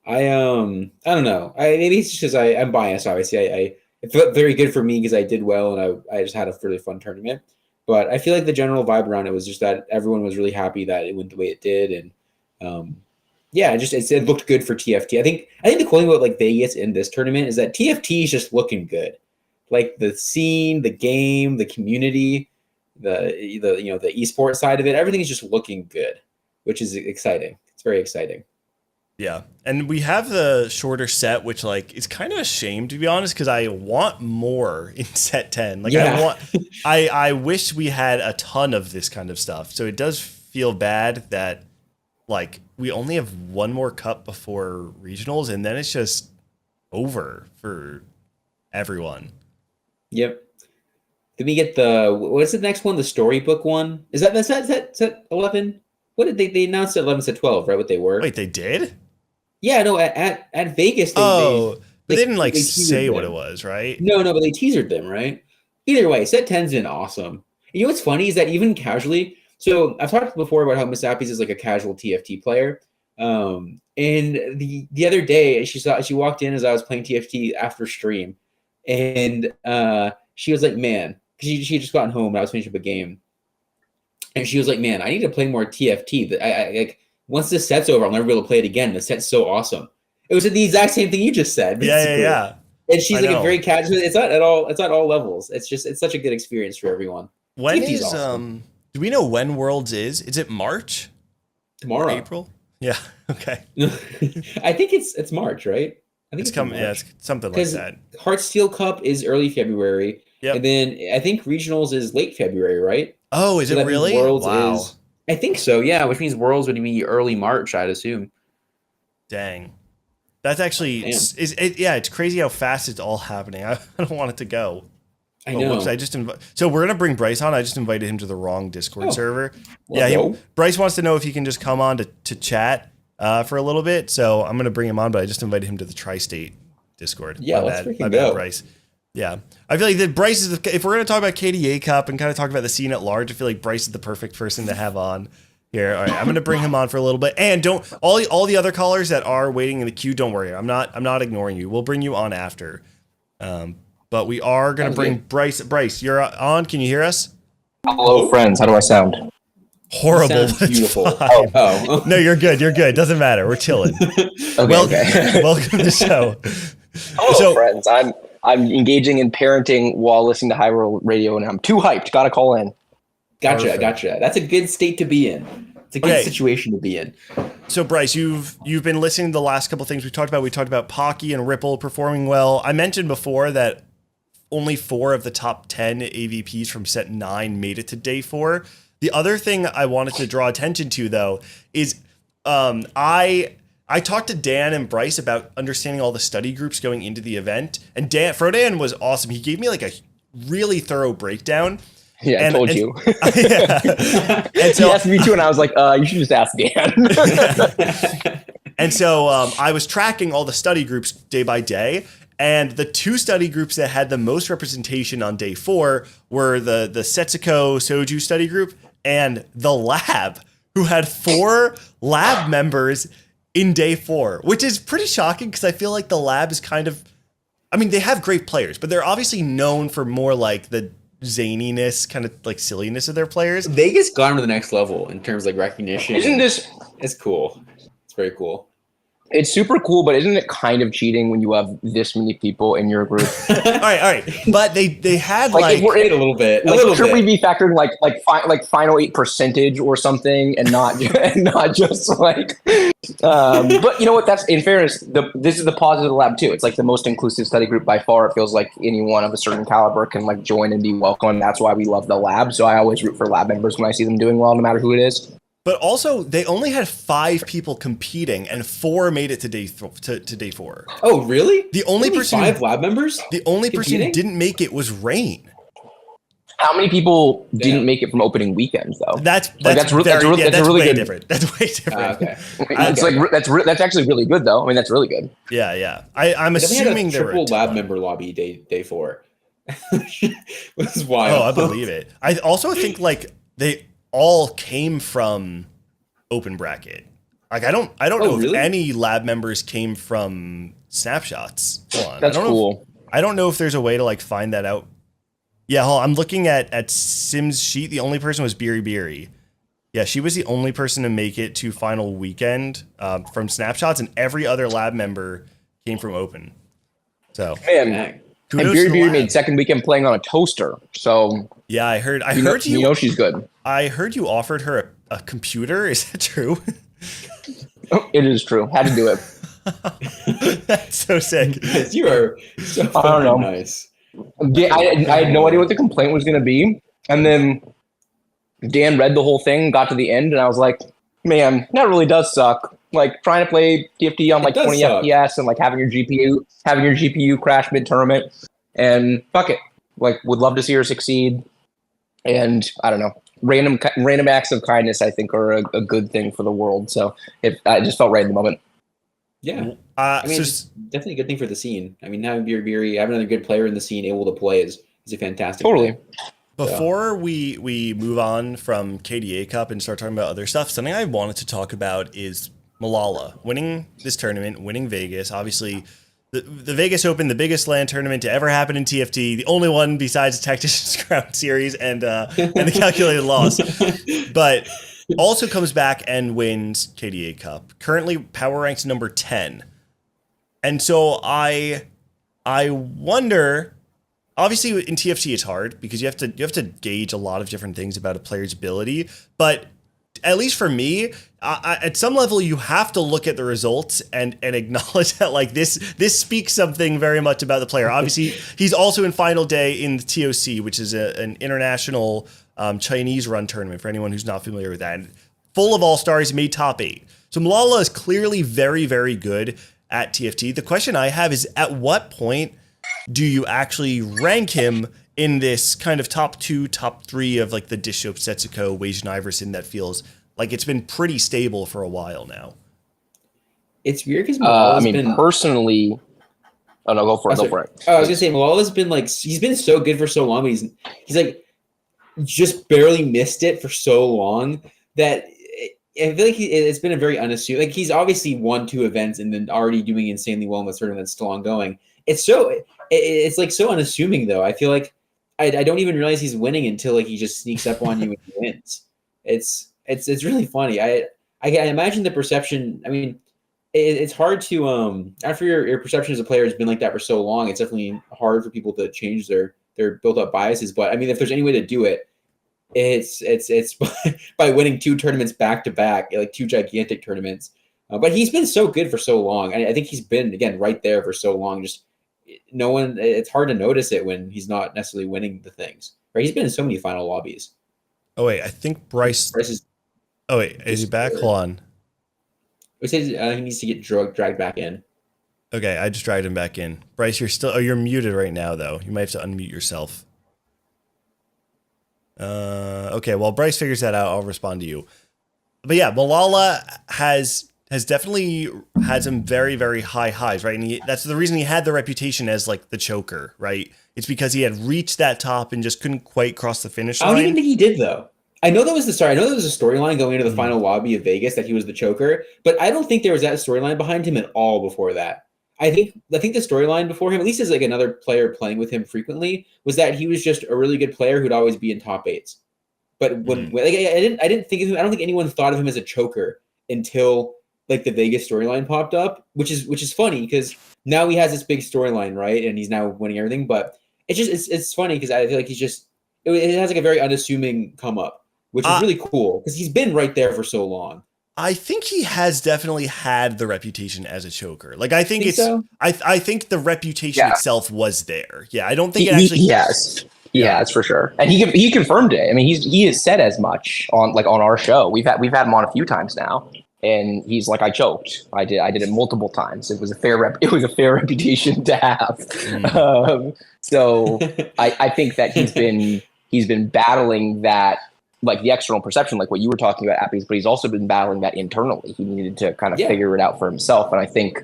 I don't know. Maybe it's just because I'm biased. Obviously, it felt very good for me because I did well and I just had a really fun tournament. But I feel like the general vibe around it was just that everyone was really happy that it went the way it did, and it looked good for TFT. I think the cool thing about like Vegas in this tournament is that TFT is just looking good. Like the scene, the game, the community, the esports side of it, everything is just looking good, which is exciting. It's very exciting. Yeah. And we have the shorter set, which like is kind of a shame, to be honest, because I want more in set 10. Like I wish we had a ton of this kind of stuff. So it does feel bad that like we only have one more cup before regionals and then it's just over for everyone. Yep. Did we get what's the next one? The storybook one? Is that set 11? What did they announced at 11, set 12, right? What they were? Wait, they did? Yeah, no, at Vegas. But they didn't like say what it was, right? No, but they teasered them, right? Either way, set 10's been awesome. And you know what's funny is that even casually, so I've talked before about how SPICYAPPIES is like a casual TFT player. And the other day she walked in as I was playing TFT after stream, and she was like, man, because she had just gotten home and I was finishing up a game. And she was like, man, I need to play more TFT. I like once this set's over, I'll never be able to play it again. The set's so awesome. It was the exact same thing you just said. Basically. Yeah. And she's like a very casual. It's not at all levels. It's such a good experience for everyone. When TFT's awesome. Do we know when Worlds is? Is it March? Tomorrow. April? Yeah. Okay. I think it's March, right? I think It's coming. Yeah, it's something like that. Heart Steel Cup is early February. Yep. And then I think regionals is late February, right? Oh, is So it that means really? Worlds Wow. is, I think so, yeah, which means Worlds would be early March, I'd assume. Dang. That's actually, Damn. it's crazy how fast it's all happening. I don't want it to go. I know. Whoops, so we're going to bring Bryce on. I just invited him to the wrong Discord server. Well, Yeah, no. Bryce wants to know if he can just come on to chat for a little bit. So I'm going to bring him on, but I just invited him to the Tri-State Discord. Yeah, let's freaking go. Bryce. Yeah. I feel like that Bryce is, if we're going to talk about KDA Cup and kind of talk about the scene at large, I feel like Bryce is the perfect person to have on here. All right, I'm going to bring him on for a little bit. And don't, all the other callers that are waiting in the queue, don't worry. I'm not ignoring you. We'll bring you on after. But we are going to bring Bryce. Bryce, you're on. Can you hear us? Hello, friends. How do I sound? Horrible. Sounds beautiful. Oh. No, you're good. You're good. Doesn't matter. We're chilling. Okay. Welcome to the show. Hello, friends. I'm engaging in parenting while listening to Hyrule Radio, and I'm too hyped. Gotta call in. Gotcha. That's a good state to be in. It's a good situation to be in. So Bryce, you've been listening to the last couple things we talked about. We talked about Pocky and Ripple performing well. I mentioned before that only 4 of the top 10 AVPs from set 9 made it to day 4. The other thing I wanted to draw attention to, though, is I talked to Dan and Bryce about understanding all the study groups going into the event, and Frodan was awesome. He gave me like a really thorough breakdown. Yeah, I told you. Yeah. And so, he asked me too, and I was like, you should just ask Dan. And so I was tracking all the study groups day by day, and the 2 study groups that had the most representation on day 4 were the Setsuko Soju study group and the lab, who had 4 lab members in day 4, which is pretty shocking because I feel like the lab is kind of, I mean, they have great players, but they're obviously known for more like the zaniness, kind of like silliness of their players. Vegas gone to the next level in terms of like recognition. Isn't this? It's cool. It's very cool. It's super cool, but isn't it kind of cheating when you have this many people in your group? All right. But they had like we're in a little bit. Should we be factoring like final 8 percentage or something, and not just like? But you know what? That's in fairness. This is the positive of the lab too. It's like the most inclusive study group by far. It feels like anyone of a certain caliber can like join and be welcome. That's why we love the lab. So I always root for lab members when I see them doing well, no matter who it is. But also, they only had 5 people competing, and 4 made it to day 4. Oh, really? The only person 5 lab members. The only person competing? who didn't make it was Rain. How many people didn't make it from opening weekends though? That's really way good. Different. That's way different. Okay. That's actually really good though. I mean, that's really good. Yeah. I'm assuming there were triple lab member lobby day 4. Was wild. Oh, I believe it. I also think like they all came from open bracket. Like I don't know if any lab members came from snapshots. Hold on. That's cool. I don't know if there's a way to like find that out. Yeah, hold on. I'm looking at Sim's sheet. The only person was Beery Beery. Yeah, she was the only person to make it to final weekend from snapshots, and every other lab member came from open. So man, and Beery Beery made second weekend playing on a toaster. So yeah, I heard you. You know she's good. I heard you offered her a computer. Is that true? It is true. Had to do it. That's so sick. You are so fucking nice. I had no idea what the complaint was going to be. And then Dan read the whole thing, got to the end, and I was like, man, that really does suck. Like trying to play TFT on like 20 FPS and like having your GPU crash mid-tournament, and fuck it. Like would love to see her succeed. And I don't know. Random acts of kindness, I think, are a good thing for the world. So I just felt right in the moment. Yeah. I mean, it's definitely a good thing for the scene. I mean, having Beery, having another good player in the scene able to play is a fantastic thing. Before we move on from KDA Cup and start talking about other stuff, something I wanted to talk about is Malala winning this tournament, winning Vegas. Obviously, the Vegas Open, the biggest LAN tournament to ever happen in TFT, the only one besides the Tactician's Crown Series and the calculated loss. But also comes back and wins KDA Cup. Currently power ranks number 10. And so I wonder obviously in TFT it's hard because you have to gauge a lot of different things about a player's ability, but at least for me, at some level, you have to look at the results and acknowledge that like this speaks something very much about the player. Obviously, he's also in final day in the TOC, which is an international Chinese run tournament for anyone who's not familiar with that. And full of all-stars, made top 8. So Malala is clearly very, very good at TFT. The question I have is, at what point do you actually rank him in this kind of top 2, top 3 of like the Dishope, Setsuko, Weijin Iverson that feels like it's been pretty stable for a while now? It's weird because personally, oh no, go for it. I was gonna say Malala's been like, he's been so good for so long, but he's like just barely missed it for so long that I feel like it's been a very unassuming. Like he's obviously won 2 events and then already doing insanely well in the tournament that's still ongoing. It's like so unassuming though. I feel like I don't even realize he's winning until like he just sneaks up on you and wins. It's really funny. I imagine the perception. I mean, it's hard to after your perception as a player has been like that for so long. It's definitely hard for people to change their built up biases. But I mean, if there's any way to do it, it's by winning 2 tournaments back to back, like 2 gigantic tournaments. But he's been so good for so long. I think he's been again right there for so long. Just no one. It's hard to notice it when he's not necessarily winning the things. Right? He's been in so many final lobbies. Oh wait, I think Bryce is. Oh wait, is he back? Hold on. He says he needs to get dragged back in. Okay, I just dragged him back in. Bryce, you're muted right now though. You might have to unmute yourself. Okay, while Bryce figures that out, I'll respond to you. But yeah, Malala has definitely had some very, very high highs, right? And that's the reason he had the reputation as like the choker, right? It's because he had reached that top and just couldn't quite cross the finish line. I don't even think he did though. I know there was a storyline going into the final lobby of Vegas that he was the choker, but I don't think there was that storyline behind him at all before that. I think the storyline before him, at least as like another player playing with him frequently, was that he was just a really good player who'd always be in top 8s. But when like I didn't think of him, I don't think anyone thought of him as a choker until like the Vegas storyline popped up, which is funny because now he has this big storyline, right? And he's now winning everything. But it's funny because I feel like it has like a very unassuming come up, which is really cool because he's been right there for so long. I think he has definitely had the reputation as a choker. Like I think so? I think the reputation itself was there. Yeah, I don't think he has for sure, and he confirmed it. I mean, he has said as much on our show. We've had him on a few times now, and he's like, I choked. I did it multiple times. It was a fair reputation to have. So I think that he's been battling that. Like the external perception, like what you were talking about, Appies, but he's also been battling that internally. He needed to kind of figure it out for himself. And I think,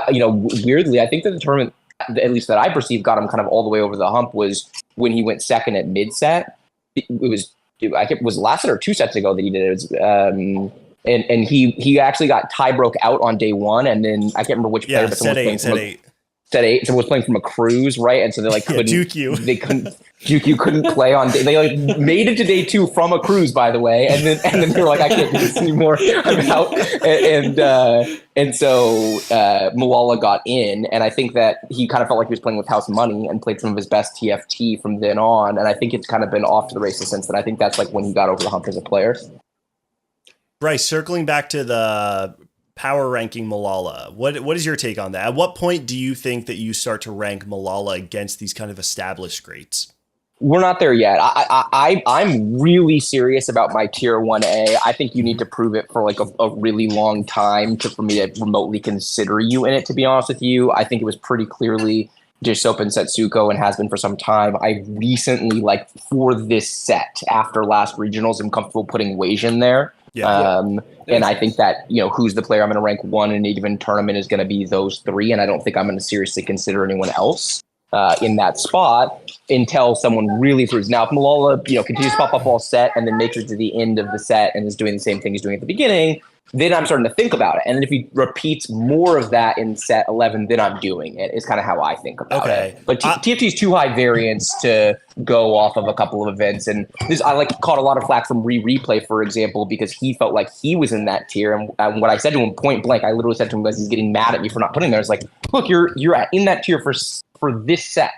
weirdly, I think that the tournament, at least that I perceived, got him kind of all the way over the hump was when he went second at mid set. It was last set or 2 sets ago that he did it. And he actually got tie broke out on day 1, and then I can't remember which player, but set 8. Set 8, someone was playing from a cruise, right? And so they couldn't Juku couldn't play on day. They made it to day 2 from a cruise, by the way, and then they were like, I can't do this anymore. I'm out. And so Malala got in, and I think that he kind of felt like he was playing with house money and played some of his best TFT from then on. And I think it's kind of been off to the races since then. I think that's like when he got over the hump as a player. Bryce, circling back to the power ranking Malala, what is your take on that? At what point do you think that you start to rank Malala against these kind of established greats? We're not there yet. I'm really serious about my tier 1A. I think you need to prove it for like a really long time for me to remotely consider you in it, to be honest with you. I think it was pretty clearly Dishope and Setsuko and has been for some time. I recently, like for this set after last regionals, I'm comfortable putting Weijin there. And I think that, who's the player I'm going to rank 1 in a given tournament is going to be those 3. And I don't think I'm going to seriously consider anyone else in that spot until someone really proves. Now, if Malala, continues to pop up all set and then makes it to the end of the set and is doing the same thing he's doing at the beginning, then I'm starting to think about it. And then if he repeats more of that in set 11, then I'm doing it, is kind of how I think about it. But TFT is too high variance to go off of a couple of events. And I caught a lot of flack from Replay, for example, because he felt like he was in that tier. And what I said to him point blank, I literally said to him, because he's getting mad at me for not putting there, it's like, look, you're in that tier for this set.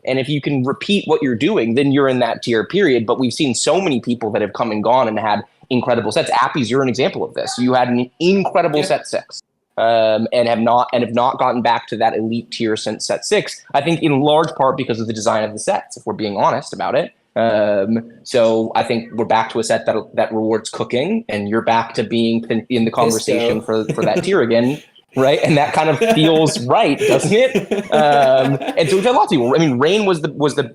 And if you can repeat what you're doing, then you're in that tier, period. But we've seen so many people that have come and gone and had incredible sets. Appies, you're an example of this. You had an incredible set 6. And have not gotten back to that elite tier since set 6. I think in large part because of the design of the sets, if we're being honest about it. So I think we're back to a set that rewards cooking, and you're back to being in the conversation for that tier again. Right, and that kind of feels right, doesn't it? And so we've had lots of people. I mean, Rain was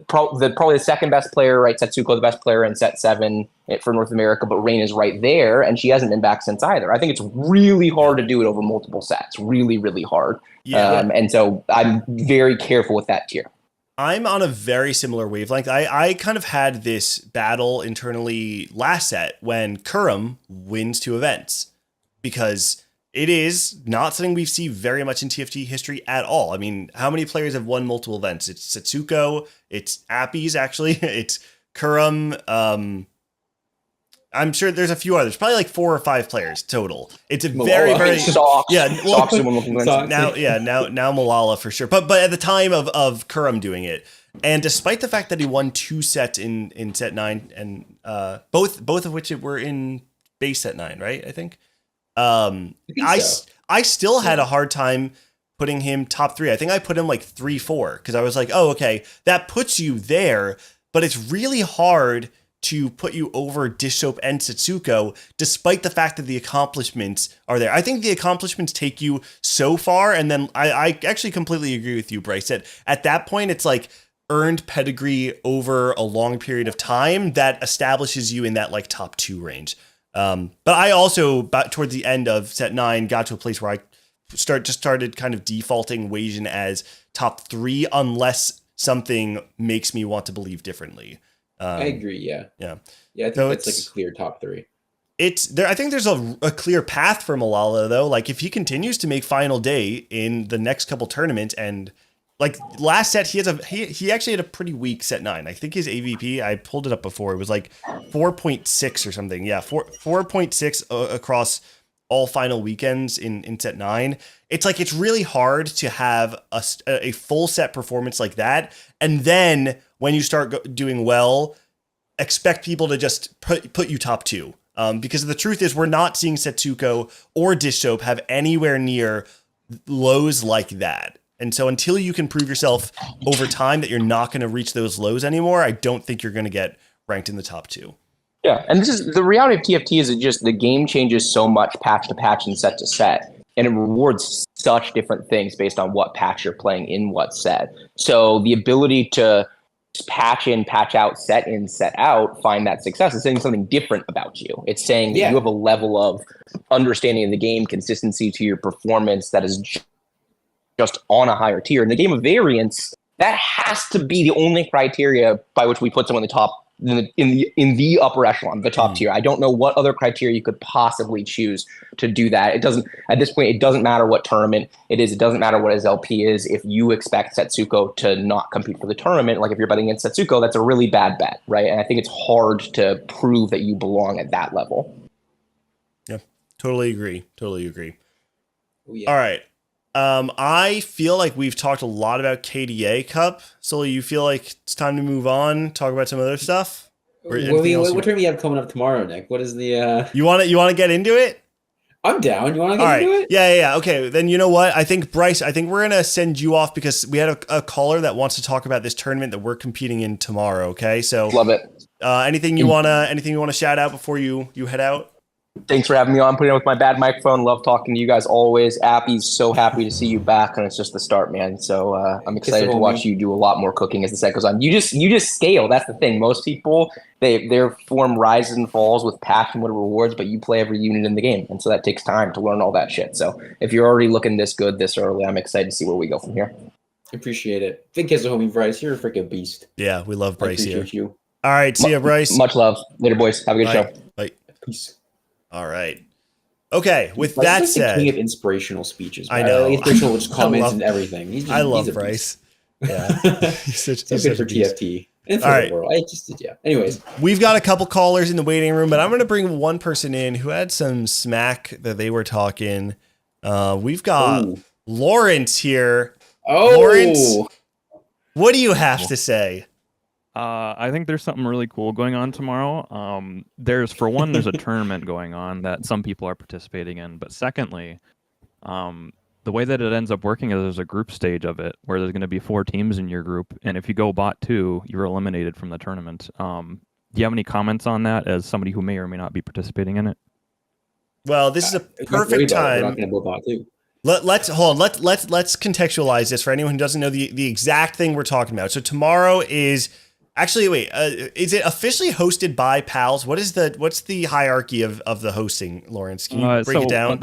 probably the second best player, right? Setsuko the best player in set 7 for North America, but Rain is right there, and she hasn't been back since either. I think it's really hard to do it over multiple sets, really, really hard. Yeah. And so I'm very careful with that tier. I'm on a very similar wavelength. I kind of had this battle internally last set when Kurum wins 2 events, because it is not something we see very much in TFT history at all. I mean, how many players have won multiple events? It's Setsuko, it's Appies, actually, it's Kurum. I'm sure there's a few others, probably like 4 or 5 players total. It's a very Socks. Yeah. Well, Socks. now Malala for sure. But at the time of Kurum doing it, and despite the fact that he won 2 sets in set 9, and both of which were in base set 9, right? I think. I still had a hard time putting him top 3. I think I put him like 3-4 because I was like, oh, okay, that puts you there, but it's really hard to put you over Dish Soap and Setsuko, despite the fact that the accomplishments are there. I think the accomplishments take you so far, and then I actually completely agree with you, Bryce, that at that point it's like earned pedigree over a long period of time that establishes you in that like top 2 range. But I also, towards the end of set 9, got to a place where I started kind of defaulting Weijin as top 3 unless something makes me want to believe differently. I agree. Yeah. I think so it's like a clear top 3. It's there. I think there's a clear path for Malala though. Like if he continues to make final day in the next couple tournaments, and like last set, he actually had a pretty weak set 9. I think his AVP, I pulled it up before, it was like 4.6 or something. Yeah, 4.6 across all final weekends in set 9. It's like it's really hard to have a full set performance like that, and then when you start doing well, expect people to just put you top 2. Because the truth is, we're not seeing Setsuko or Dish Soap have anywhere near lows like that. And so until you can prove yourself over time that you're not going to reach those lows anymore, I don't think you're going to get ranked in the top 2. Yeah, and this is the reality of TFT is that just the game changes so much patch to patch and set to set, and it rewards such different things based on what patch you're playing in what set. So the ability to patch in, patch out, set in, set out, find that success is saying something different about you. It's saying that you have a level of understanding of the game, consistency to your performance that is just on a higher tier. In the game of variance, that has to be the only criteria by which we put someone in the top in the upper echelon, the top tier. I don't know what other criteria you could possibly choose to do that. It doesn't, at this point, it doesn't matter what tournament it is. It doesn't matter what his LP is. If you expect Setsuko to not compete for the tournament, like if you're betting against Setsuko, that's a really bad bet, right? And I think it's hard to prove that you belong at that level. Yeah, totally agree. Oh, yeah. All right. I feel like we've talked a lot about KDA Cup. So you feel like it's time to move on, talk about some other stuff? What tournament do you have coming up tomorrow, Nick? What is the You want to get into it? I'm down. You want to get into it? Yeah. Okay. Then you know what? I think Bryce, we're going to send you off because we had a caller that wants to talk about this tournament that we're competing in tomorrow. Okay. So love it. Anything you want to shout out before you head out? Thanks for having me on, putting up with my bad microphone. Love talking to you guys always. Appy's so happy to see you back, and it's just the start, man. So I'm excited to watch you do a lot more cooking as the set goes on. You just scale. That's the thing. Most people, their form rises and falls with passion, with rewards, but you play every unit in the game, and so that takes time to learn all that shit. So if you're already looking this good this early, I'm excited to see where we go from here. Appreciate it. Big kiss to homie Bryce. You're a freaking beast. Yeah, we love Bryce here. You. All right, see ya, Bryce. Much love. Later, boys. Have a good show. Bye. Peace. All right. Okay. With Bryce that is said, the king of inspirational speeches. I know. Inspirational comments and everything. I love Bryce. Yeah. He's so good for TFT. And for the world. Anyways. We've got a couple callers in the waiting room, but I'm going to bring one person in who had some smack that they were talking. We've got Lawrence here. Oh. What do you have to say? I think there's something really cool going on tomorrow. There's a tournament going on that some people are participating in, but secondly, the way that it ends up working is there's a group stage of it where there's going to be 4 teams in your group, and if you go bot 2, you're eliminated from the tournament. Do you have any comments on that as somebody who may or may not be participating in it? Well, this is a perfect time. We're not going to go bot 2. Let's hold on. Let's contextualize this for anyone who doesn't know the exact thing we're talking about. So tomorrow is actually is it officially hosted by PALs? What's the hierarchy of the hosting, Lawrence? Can you break it down?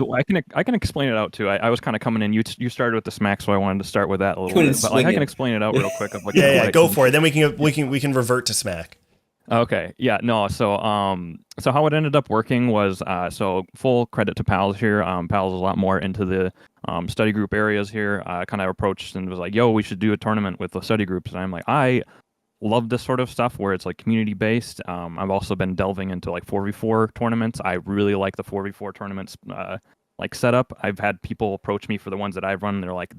I can explain it out too. I was kind of coming in. You started with the smack, so I wanted to start with that a little bit. But I can explain it out real quick. Of Go for it. Then we can revert to smack. Okay. Yeah. No. So how it ended up working was so full credit to PALs here. PALs is a lot more into the study group areas here. Kind of approached and was like, "Yo, we should do a tournament with the study groups." And I'm like, I love this sort of stuff where it's like community based. I've also been delving into like 4v4 tournaments. I really like the 4v4 tournaments like setup. I've had people approach me for the ones that I've run. And they're like,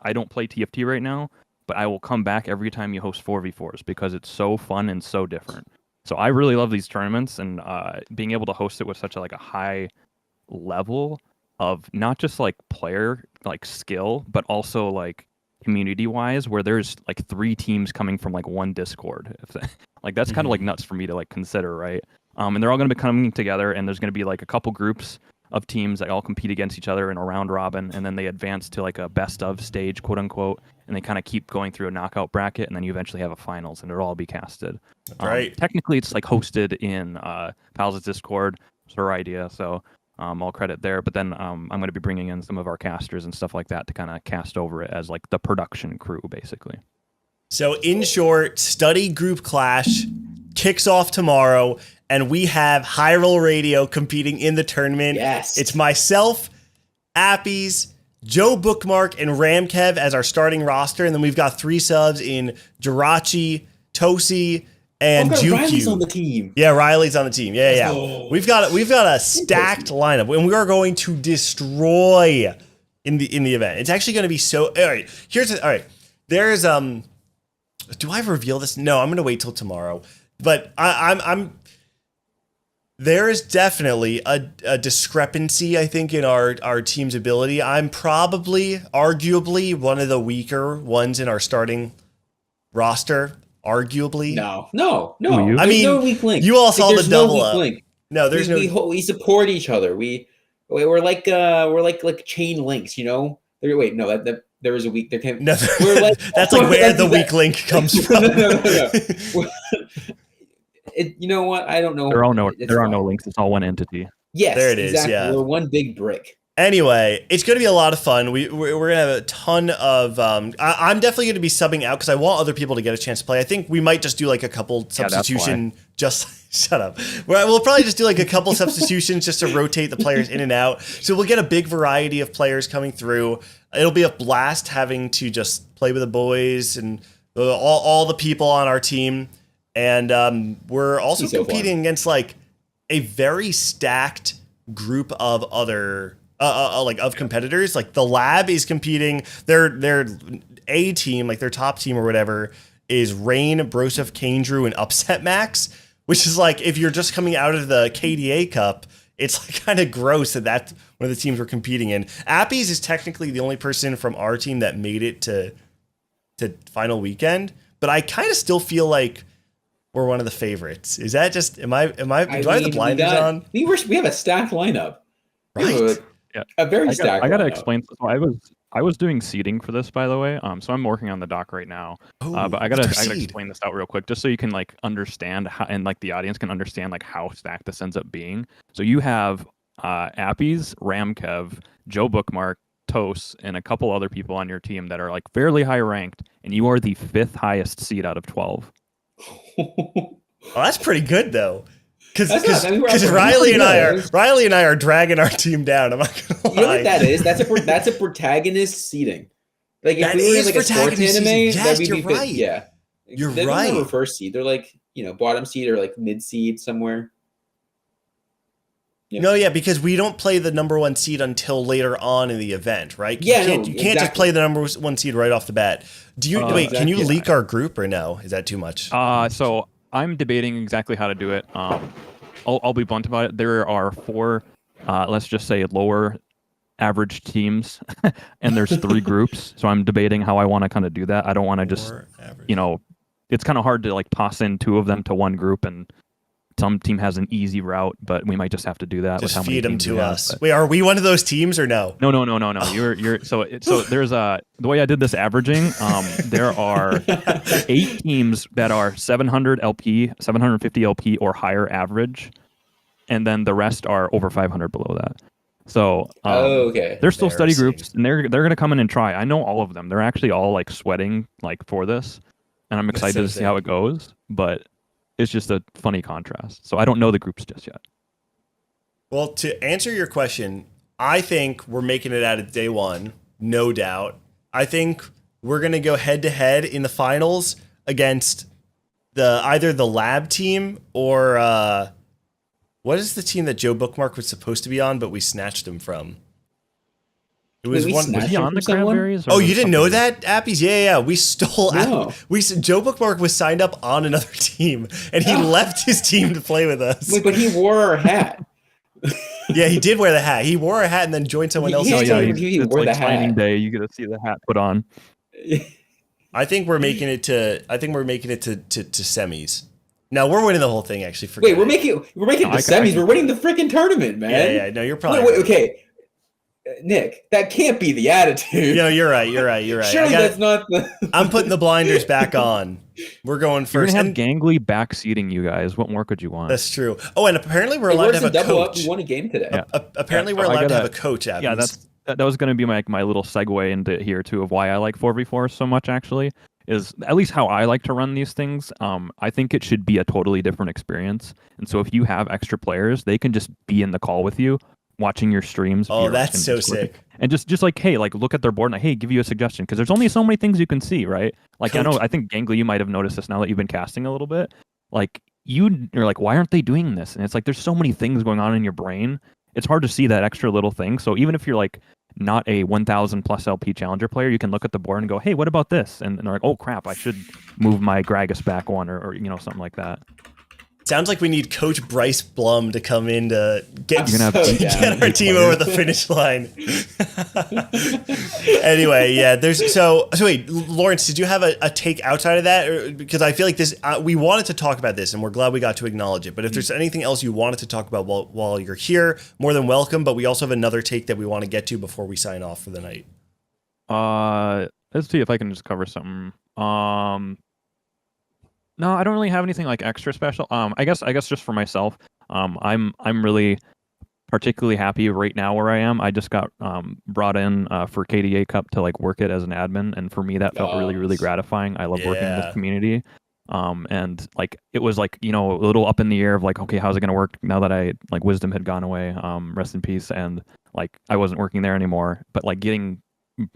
I don't play TFT right now, but I will come back every time you host 4v4s because it's so fun and so different. So I really love these tournaments, and being able to host it with such a high level of not just like player like skill, but also like community wise, where there's like 3 teams coming from like one Discord. That's kind of like nuts for me to like consider, right? And they're all going to be coming together, and there's going to be like a couple groups of teams that all compete against each other in a round robin, and then they advance to like a best of stage, quote unquote, and they kind of keep going through a knockout bracket, and then you eventually have a finals, and it'll all be casted. Right. Technically, it's like hosted in Pals' Discord. It's her idea, so all credit there. But then I'm going to be bringing in some of our casters and stuff like that to kind of cast over it as like the production crew, basically. So in short, study group clash kicks off tomorrow, and we have High Roll Radio competing in the tournament. Yes. It's myself, Appies, Joe Bookmark, and Ramkev as our starting roster, and then we've got 3 subs in Jirachi, Tosi, and Juku. Riley's on the team. Yeah, Riley's on the team. Yeah. Oh. We've got a stacked lineup, and we are going to destroy in the event. It's actually going to be so. All right, there's Do I reveal this? No, I'm going to wait till tomorrow. But I'm. There is definitely a discrepancy, I think, in our team's ability. I'm arguably, one of the weaker ones in our starting roster. Arguably. No. I mean, no weak link. You all saw the double no up. link. No, there's we support each other. We're like chain links, you know. Wait, no, that there is a weak. There can. No, we're like, that's like where the weak link comes from. No. You know what? I don't know. There are no links. It's all one entity. Yes, there it is. Exactly. Yeah, we're one big brick. Anyway, it's going to be a lot of fun. We're going to have a ton of. I'm definitely going to be subbing out because I want other people to get a chance to play. I think we might just do like a couple substitution. Just shut up. We'll probably just do like a couple substitutions just to rotate the players in and out. So we'll get a big variety of players coming through. It'll be a blast having to just play with the boys and all the people on our team. And we're also competing against like a very stacked group of other of competitors. Like the lab is competing. Their A team, like their top team or whatever, is Rain, Broseph, Kane-Drew, and Upset Max, which is like if you're just coming out of the KDA Cup, it's like kind of gross that that's one of the teams we're competing in. Appies is technically the only person from our team that made it to final weekend, but I kind of still feel like we're one of the favorites. Is that just do I have the blinders on? We have a stacked lineup. Right. A very stacked. I gotta lineup. explain. So I was doing seeding for this, by the way. So I'm working on the doc right now. But I gotta explain this out real quick, just so you can like understand how, and like the audience can understand like how stacked this ends up being. So you have Appies, Ramkev, Joe Bookmark, Toast, and a couple other people on your team that are like fairly high ranked, and you are the 5th highest seed out of 12. Oh, that's pretty good though, because Riley and I are dragging our team down. I'm not gonna lie. You know what that is? That's a protagonist seeding. Like if we were in like a sports anime, yes, you're right. Yeah, You're they right. Don't have a first seed. They're like bottom seed or like mid seed somewhere. Yeah. No, yeah, because we don't play the number 1 seed until later on in the event, right? Yeah, you can't just play the number 1 seed right off the bat. Do you wait? Can you exactly. leak our group or no? Is that too much? So I'm debating exactly how to do it. I'll be blunt about it. There are 4, let's just say lower average teams, and there's 3 groups. So I'm debating how I want to kind of do that. I don't want to just, it's kind of hard to like toss in 2 of them to one group, and some team has an easy route, but we might just have to do that. Just with how feed them many teams to us. Wait, are we one of those teams or no? No. You're so there's the way I did this averaging. There are 8 teams that are 700 LP, 750 LP or higher average, and then the rest are over 500 below that. So okay, they're still study groups, and they're gonna come in and try. I know all of them. They're actually all like sweating like for this, and I'm excited to see how it goes. But it's just a funny contrast. So I don't know the groups just yet. Well, to answer your question, I think we're making it out of day 1, no doubt. I think we're going to go head to head in the finals against either the lab team or what is the team that Joe Bookmark was supposed to be on, but we snatched him from? It was Wait, one. Was he on the Cranberries? Oh, you didn't know that? Appies? Yeah. We stole. No. Joe Bookmark was signed up on another team, and he left his team to play with us. Wait, but he wore our hat. Yeah, he did wear the hat. He wore a hat and then joined someone else's team. He it's wore like the hat. signing day. You get to see the hat put on. I think we're making it to. I think we're making it to semis. No, we're winning the whole thing. Actually, wait, we're making it to semis. We're winning the freaking tournament, man. Yeah. No, you're probably. Wait, okay. Nick, that can't be the attitude. No, you're right. Surely that's not the. I'm putting the blinders back on. We're going You're first. gonna have Gangly backseating you guys. What more could you want? That's true. Oh, and apparently we're allowed to have a double coach. Up. We won a game today. Yeah. Apparently we're allowed to have a coach. Appies. Yeah, that was going to be my little segue into here too of why I like 4v4 so much. Actually, is at least how I like to run these things. I think it should be a totally different experience. And so if you have extra players, they can just be in the call with you, watching your streams. Oh, that's so sick. And just like, hey, like look at their board and like, hey, give you a suggestion, because there's only so many things you can see, right? Like I think Gangly, you might have noticed this now that you've been casting a little bit. Like you're like, why aren't they doing this? And it's like there's so many things going on in your brain. It's hard to see that extra little thing. So even if you're like not a 1,000 plus LP challenger player, you can look at the board and go, hey, what about this? And they're like, oh crap, I should move my Gragas back one or something like that. Sounds like we need Coach Bryce Blum to come in to get our team over the finish line. Anyway, yeah. So wait, Lawrence, did you have a take outside of that? Because I feel like this, we wanted to talk about this, and we're glad we got to acknowledge it. But if there's anything else you wanted to talk about while you're here, more than welcome. But we also have another take that we want to get to before we sign off for the night. Let's see if I can just cover something. No, I don't really have anything like extra special. I guess just for myself, I'm really particularly happy right now where I am. I just got brought in for KDA Cup to like work it as an admin, and for me that felt really gratifying. I love working in this community. And like it was like, a little up in the air of like, okay, how's it gonna work now that I like Wisdom had gone away, rest in peace, and like I wasn't working there anymore. But like getting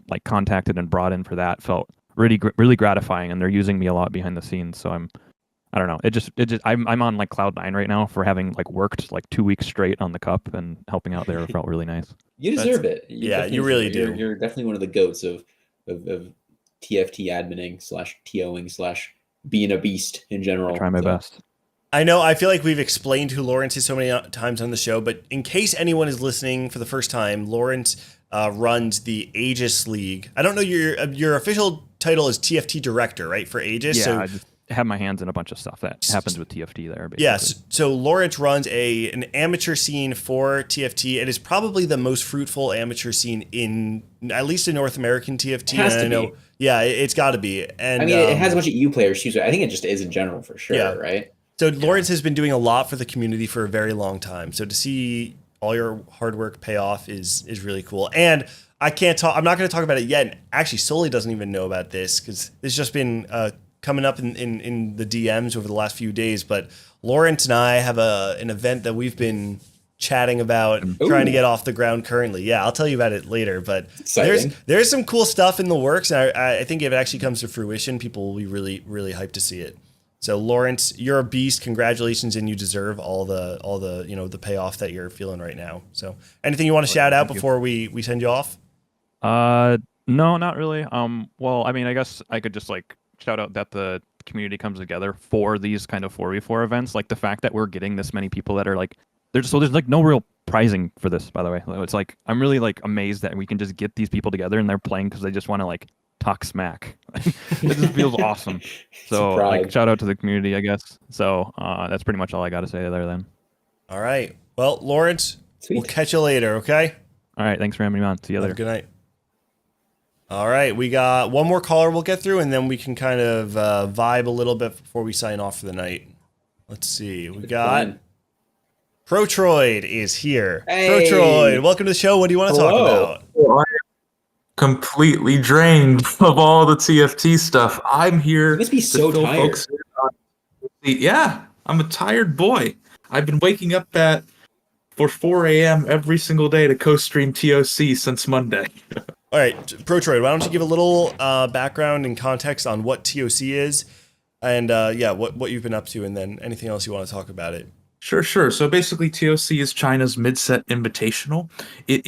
like contacted and brought in for that felt really gratifying, and they're using me a lot behind the scenes. So I don't know. It just I'm on like cloud 9 right now for having like worked like 2 weeks straight on the cup, and helping out there felt really nice. You deserve it. You really do. You're definitely one of the goats of TFT adminning / TOing / being a beast in general. I try my best. I know. I feel like we've explained who Lawrence is so many times on the show, but in case anyone is listening for the first time, Lawrence runs the Aegis League. I don't know, your official title is TFT Director, right, for Aegis? Yeah, so, I just have my hands in a bunch of stuff that happens with TFT there. Basically. Yes. So Lawrence runs an amateur scene for TFT. It is probably the most fruitful amateur scene in, at least in North American TFT. It has to be. Yeah, it's got to be. And I mean, it has a bunch of EU players too, so I think it just is in general for sure, right? So Lawrence has been doing a lot for the community for a very long time. So to see all your hard work pay off is really cool. And I'm not going to talk about it yet. And actually, Sully doesn't even know about this because it's just been coming up in the DMs over the last few days. But Lawrence and I have an event that we've been chatting about, trying to get off the ground currently. Yeah, I'll tell you about it later. But there's some cool stuff in the works. And I think if it actually comes to fruition, people will be really, really hyped to see it. So Lawrence, you're a beast. Congratulations, and you deserve all the the payoff that you're feeling right now. So anything you want to shout out before we send you off? No, not really. Well, I mean, I guess I could just like shout out that the community comes together for these kind of 4v4 events. Like the fact that we're getting this many people that are like, there's like no real pricing for this, by the way. It's like, I'm really like amazed that we can just get these people together and they're playing because they just want to like talk smack. It just feels awesome. So like shout out to the community, I guess. So that's pretty much all I got to say there then. All right. Well, Lawrence, Sweet. we'll catch you later, okay? All right. Thanks for having me on. See you later. Good night. All right. We got one more caller we'll get through, and then we can kind of vibe a little bit before we sign off for the night. Let's see. We got Protroid is here. Hey. Protroid, welcome to the show. What do you want to talk about? I am completely drained of all the TFT stuff. I'm here. You must be so fill tired. folks in on- Yeah, I'm a tired boy. I've been waking up for 4 a.m. every single day to co-stream TOC since Monday. All right, Protroid, why don't you give a little background and context on what TOC is, and what you've been up to, and then anything else you want to talk about it. Sure. So basically, TOC is China's mid-set invitational. It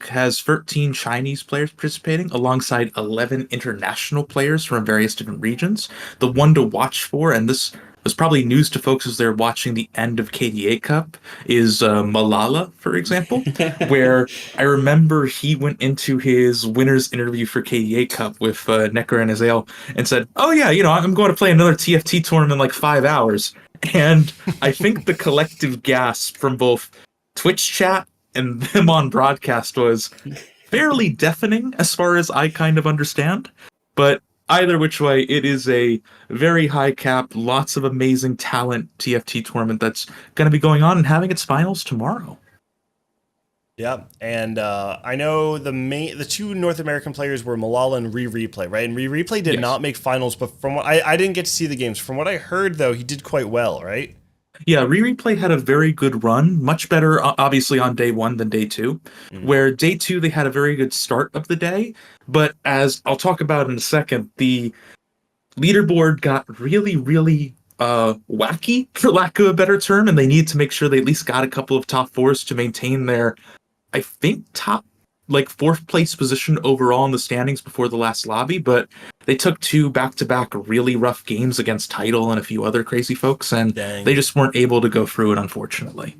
has 13 Chinese players participating alongside 11 international players from various different regions. The one to watch for, and this was probably news to folks as they're watching the end of KDA Cup, is Malala, for example, where I remember he went into his winner's interview for KDA Cup with Necker and Azael and said, "Oh yeah, I'm going to play another TFT tournament in like 5 hours." And I think the collective gasp from both Twitch chat and them on broadcast was fairly deafening as far as I kind of understand. But either which way, it is a very high cap, lots of amazing talent TFT tournament that's going to be going on and having its finals tomorrow. Yeah, and I know the two North American players were Malala and Replay, right? And Replay did not make finals, but from what I didn't get to see the games. From what I heard, though, he did quite well, right? Yeah, Replay had a very good run, much better, obviously, on day one than day two, where day two, they had a very good start of the day, but as I'll talk about in a second, the leaderboard got really, really wacky, for lack of a better term, and they needed to make sure they at least got a couple of top fours to maintain their, I think, top fourth place position overall in the standings before the last lobby, but they took two back-to-back really rough games against Tidal and a few other crazy folks, and they just weren't able to go through it, unfortunately.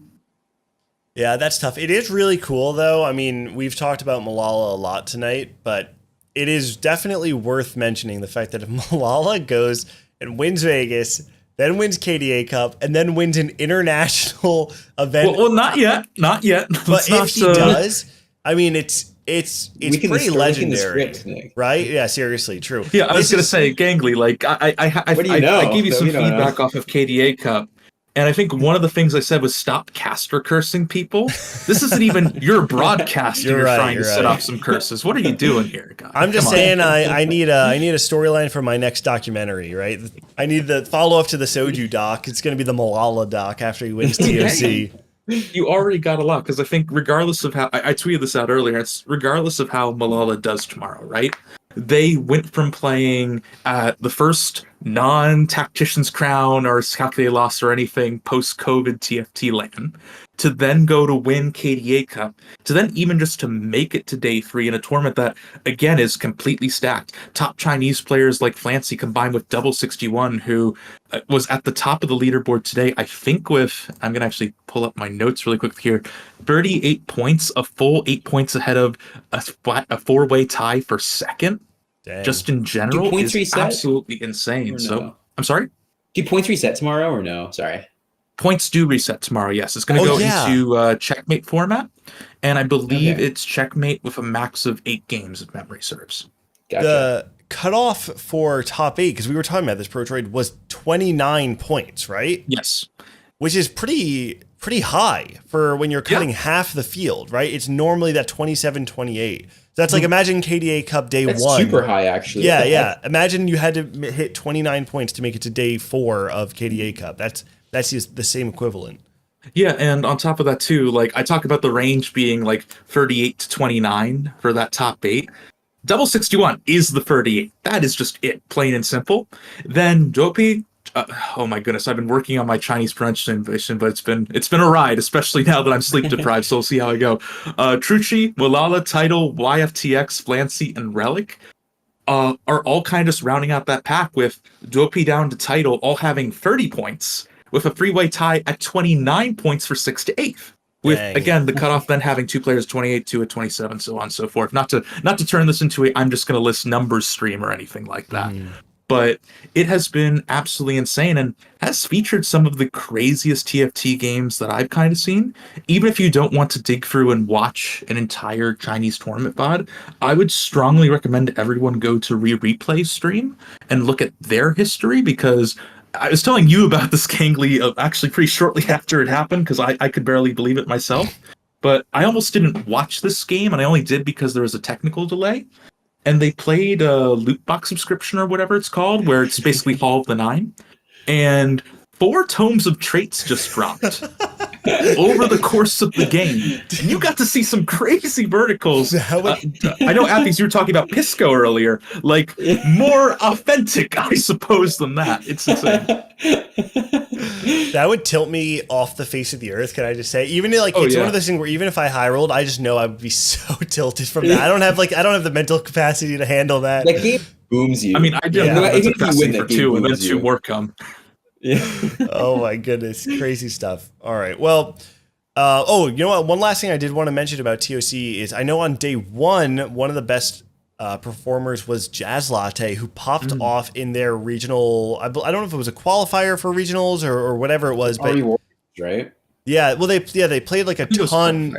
Yeah, that's tough. It is really cool, though. I mean, we've talked about Malala a lot tonight, but it is definitely worth mentioning the fact that if Malala goes and wins Vegas, then wins KDA Cup, and then wins an international event. Well, not yet. But if he does, I mean, it's pretty legendary, script, right? Yeah, seriously, true. Yeah, I was gonna say, Gangly, I gave you some feedback off of KDA Cup, and I think one of the things I said was stop caster cursing people. This isn't even your broadcast. You're trying to set off some curses. What are you doing here, guys? I'm just saying, I need a storyline for my next documentary, right? I need the follow up to the Soju doc. It's gonna be the Malala doc after he wins TOC. You already got a lot, because I think regardless of how I tweeted this out earlier, it's regardless of how Malala does tomorrow, right? They went from playing the first non-Tactician's Crown or Calculated Loss or anything post-COVID TFT LAN, to then go to win KDA Cup, to then even just to make it to day three in a tournament that, again, is completely stacked. Top Chinese players like Flancy combined with Double 61, who was at the top of the leaderboard today, I think I'm going to actually pull up my notes really quick here, 38 points, a full 8 points ahead of a four-way tie for second. Dang. Just in general, points is reset? Absolutely insane. No? So, I'm sorry? Do points reset tomorrow or no? Sorry. Points do reset tomorrow, yes. It's going to go into checkmate format, and I believe it's checkmate with a max of 8 games, if memory serves. Gotcha. The cutoff for top 8, because we were talking about this, Protroid, was 29 points, right? Yes. Which is pretty high for when you're cutting half the field, right? It's normally that 27, 28. So that's like, imagine KDA Cup day That's one. super high, actually. Yeah. Imagine you had to hit 29 points to make it to day 4 of KDA Cup. That's just the same equivalent. Yeah, and on top of that too, I talk about the range being 38 to 29 for that top 8. Double 61 is the 38. That is just it, plain and simple. Then Dopey, Oh my goodness, I've been working on my Chinese pronunciation, but it's been a ride, especially now that I'm sleep deprived. So we'll see how I go. Truchi, Malala, Tidal, YFTX, Flancy, and Relic are all kind of just rounding out that pack with Dopi down to Tidal all having 30 points, with a three-way tie at 29 points for 6th to 8th. With Dang. again the cutoff then having two players 28, two at 27, so on and so forth. Not to turn this into a I'm just going to list numbers stream or anything like that. But it has been absolutely insane and has featured some of the craziest TFT games that I've kind of seen. Even if you don't want to dig through and watch an entire Chinese tournament VOD, I would strongly recommend everyone go to Replay stream and look at their history, because I was telling you about this Gangly actually pretty shortly after it happened, because I could barely believe it myself. But I almost didn't watch this game, and I only did because there was a technical delay. And they played a loot box subscription or whatever it's called, where it's basically Hall of the Nine. And 4 tomes of traits just dropped over the course of the game. And you got to see some crazy verticals. I know, Athens, you were talking about Pisco earlier. Like, more authentic, I suppose, than that. It's insane. That would tilt me off the face of the earth. Can I just say, even like it's one of those things where even if I high rolled, I just know I would be so tilted from that. I don't have the mental capacity to handle that. That game booms you. I mean, I did have Even mental if you capacity win, that for game 2, and then booms 2 you. more come. Yeah. Oh my goodness, crazy stuff. All right, well, you know what? One last thing I did want to mention about TOC is I know on day one of the best performers was Jazz Latte, who popped off in their regional. I don't know if it was a qualifier for regionals or whatever it was, but Right? yeah, well they played like a ton.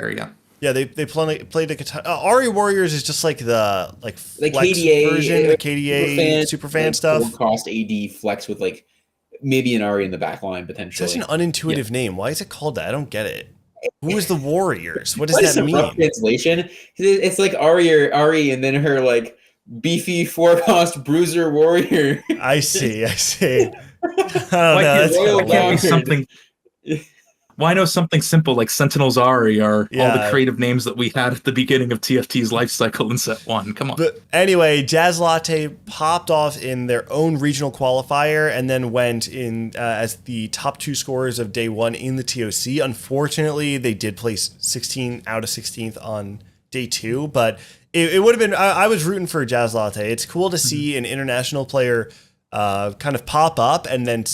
Yeah, they played like a ton. Ari Warriors is just like the flex KDA version, the KDA superfan stuff. Low cost AD flex with like maybe an Ari in the back line potentially. Such an unintuitive name. Why is it called that? I don't get it. Who is the Warriors? What does What is that the mean? rough translation? It's like Ari and then her like beefy 4-cost bruiser warrior. I see. I don't know. Like, That's Royal kinda can't be weird. something. Well, I know something simple like Sentinels Ari are all the creative names that we had at the beginning of TFT's life cycle in set 1. Come on. But anyway, Jazz Latte popped off in their own regional qualifier and then went in as the top 2 scorers of day 1 in the TOC. Unfortunately, they did place 16 out of 16th on day 2, but it would have been. I was rooting for Jazz Latte. It's cool to see an international player kind of pop up and then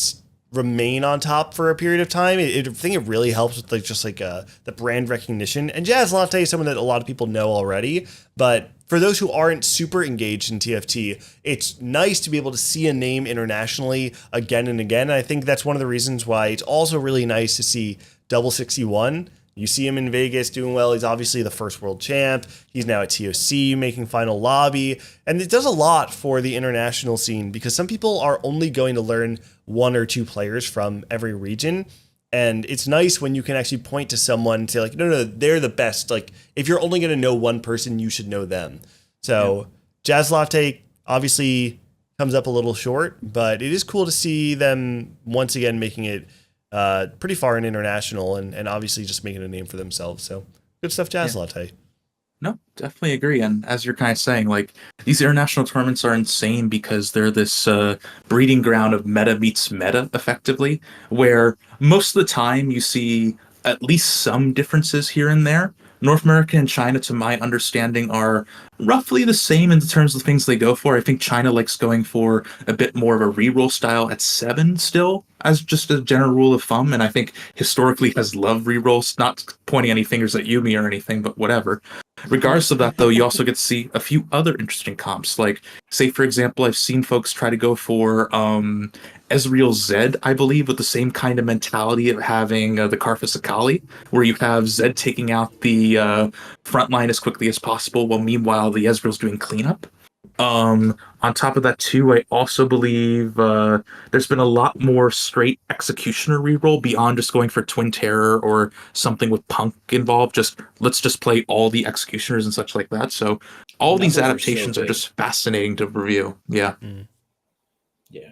remain on top for a period of time. I think it really helps with the brand recognition. And Jazz Latte is someone that a lot of people know already, but for those who aren't super engaged in TFT, it's nice to be able to see a name internationally again and again. And I think that's one of the reasons why it's also really nice to see Double 61. You see him in Vegas doing well. He's obviously the first world champ. He's now at TOC making final lobby. And it does a lot for the international scene because some people are only going to learn 1 or 2 players from every region. And it's nice when you can actually point to someone and say like, no, they're the best. Like if you're only going to know one person, you should know them. So Jazz Latte obviously comes up a little short, but it is cool to see them once again making it pretty far in international and obviously just making a name for themselves. So good stuff, Jazz Latte. No, definitely agree. And as you're kind of saying, like these international tournaments are insane because they're this breeding ground of meta meets meta effectively, where most of the time you see at least some differences here and there. North America and China, to my understanding, are roughly the same in terms of the things they go for. I think China likes going for a bit more of a reroll style at 7 still, as just a general rule of thumb. And I think historically has loved rerolls, not pointing any fingers at Yumi or anything, but whatever. Regardless of that, though, you also get to see a few other interesting comps. Like, say, for example, I've seen folks try to go for Ezreal Zed, I believe, with the same kind of mentality of having the Karthus Akali, where you have Zed taking out the front line as quickly as possible, while meanwhile the Ezreal's doing cleanup. On top of that, too, I also believe there's been a lot more straight Executioner reroll beyond just going for Twin Terror or something with Punk involved. Let's just play all the Executioners and such like that. So all these adaptations are just fascinating to review. Yeah. Yeah.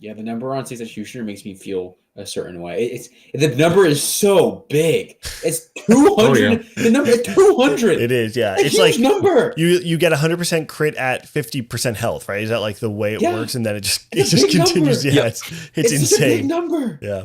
Yeah, the number on Six Executioner makes me feel a certain way. It's the number is so big. It's 200. Oh, yeah. The number is 200. It is, yeah. A It's huge like number. you get 100% crit at 50% health, right? Is that like the way it Yeah. works? And then it just It's a big continues. number. Yeah, Yep. it's It's such a big insane. number. Yeah.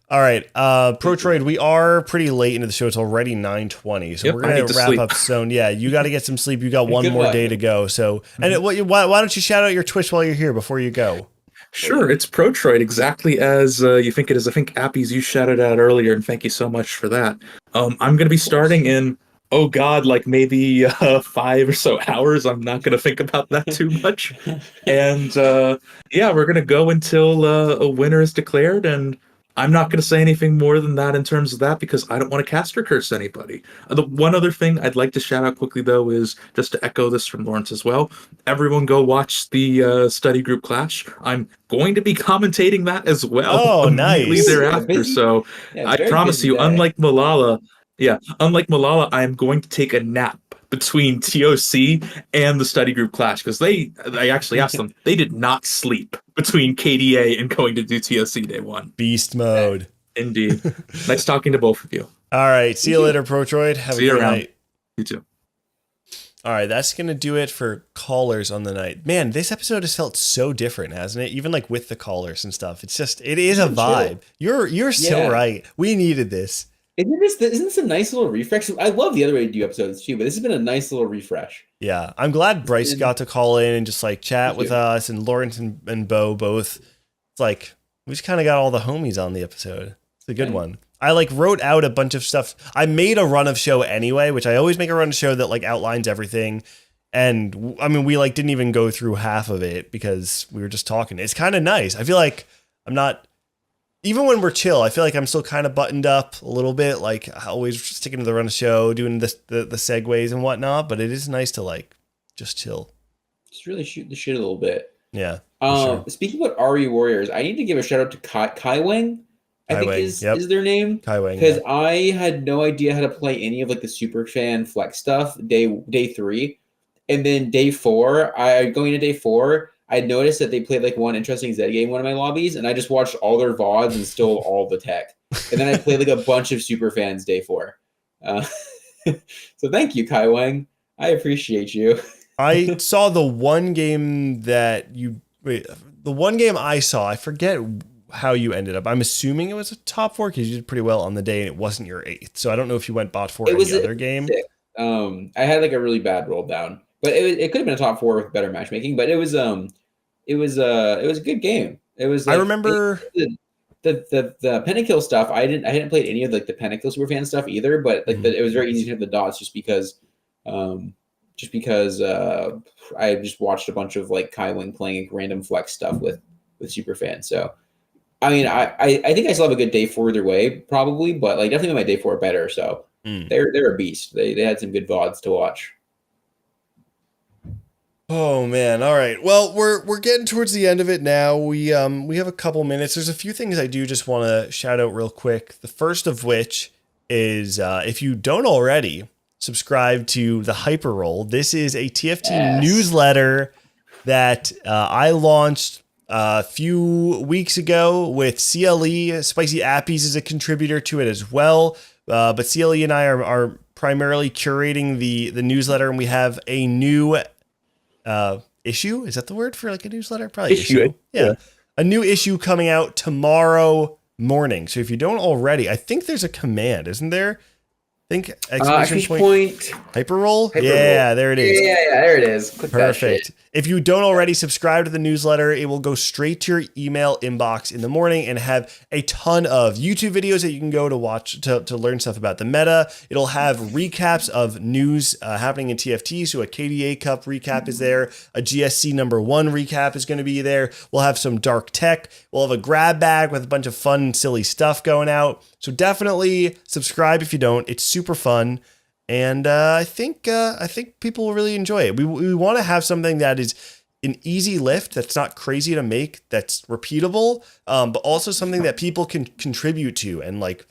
All right, Protroid, we are pretty late into the show. It's already 9:20, so Yep, we're I gonna need to wrap sleep. up soon. Yeah, you got to get some sleep. You got one Good more luck. day to go. So, and why don't you shout out your Twitch while you're here before you go? Sure, it's Protroid, exactly as you think it is. I think Appies, you shouted out earlier, and thank you so much for that. I'm going to be starting in, oh God, like maybe 5 or so hours. I'm not going to think about that too much. And yeah, we're going to go until a winner is declared, and I'm not going to say anything more than that in terms of that because I don't want to caster curse anybody. The one other thing I'd like to shout out quickly, though, is just to echo this from Lawrence as well. Everyone go watch the study group clash. I'm going to be commentating that as well Oh, immediately nice. thereafter. Busy. So Yeah, I very promise busy you, day. unlike Malala, I am going to take a nap between TOC and the study group clash because I actually asked them, they did not sleep between KDA and going to do TOC day one. Beast mode. Indeed. Nice talking to both of you. All right, see you later, Protroid. Have See a you good around. night. You too. All right, that's gonna do it for callers on the night. Man, this episode has felt so different, hasn't it? Even like with the callers and stuff. It's just it is a vibe. You're so Yeah. right. We needed this. Isn't this a nice little refresh? I love the other way to do episodes too, but this has been a nice little refresh. Yeah, I'm glad Bryce And- got to call in and just like chat Me with too. us, and Lawrence and Bo both. It's like we just kind of got all the homies on the episode. It's a good Right. one. I like wrote out a bunch of stuff. I made a run of show anyway, which I always make a run of show that like outlines everything. And I mean, we like didn't even go through half of it because we were just talking. It's kind of nice. I feel like I'm not, even when we're chill, I feel like I'm still kind of buttoned up a little bit. Like always sticking to the run of show, doing the segues and whatnot. But it is nice to like just chill. Just really shoot the shit a little bit. Yeah. for sure. Speaking about RE Warriors, I need to give a shout out to Kai Wang. I think Kai Wang, is yep. is their name. Kai Wang. Because Yeah. I had no idea how to play any of like the super fan flex stuff day 3, and then day 4. Going into day 4, I noticed that they played like one interesting Z game in one of my lobbies, and I just watched all their VODs and stole all the tech. And then I played like a bunch of super fans day 4. So thank you, Kai Wang. I appreciate you. I saw the one game that you wait. The one game I saw, I forget how you ended up. I'm assuming it was a top 4 because you did pretty well on the day, and it wasn't your 8th. So I don't know if you went bot 4 It any was other game. 6. I had like a really bad roll down, but it could have been a top 4 with better matchmaking. But it was a good game. It was. I Like, remember the pentakill stuff. I hadn't played any of like the pentakill superfan stuff either. But like it was very easy to hit the dots just because I just watched a bunch of like Kai Wing playing random flex stuff with superfan. So. I mean, I think I still have a good day 4 either way, probably, but like definitely my day 4 better. So they're a beast. They had some good VODs to watch. Oh man! All right. Well, we're getting towards the end of it now. We have a couple minutes. There's a few things I do just want to shout out real quick. The first of which is if you don't already subscribe to the Hyper Roll. This is a TFT newsletter that I launched a few weeks ago with CLE. Spicy Appies is a contributor to it as well. But CLE and I are primarily curating the newsletter, and we have a new issue. Is that the word for like a newsletter? Probably issue. Yeah. A new issue coming out tomorrow morning. So if you don't already, I think there's a command, isn't there? Think exclamation point hyper roll. Yeah, there it is. Yeah, there it is. Click that Perfect. shit. If you don't already subscribe to the newsletter, it will go straight to your email inbox in the morning and have a ton of YouTube videos that you can go to watch to learn stuff about the meta. It'll have recaps of news happening in TFT. So a KDA Cup recap is there. A GSC number 1 recap is going to be there. We'll have some dark tech. We'll have a grab bag with a bunch of fun, silly stuff going out. So definitely subscribe if you don't. It's super fun. And I think people will really enjoy it. We want to have something that is an easy lift, that's not crazy to make, that's repeatable, but also something that people can contribute to and like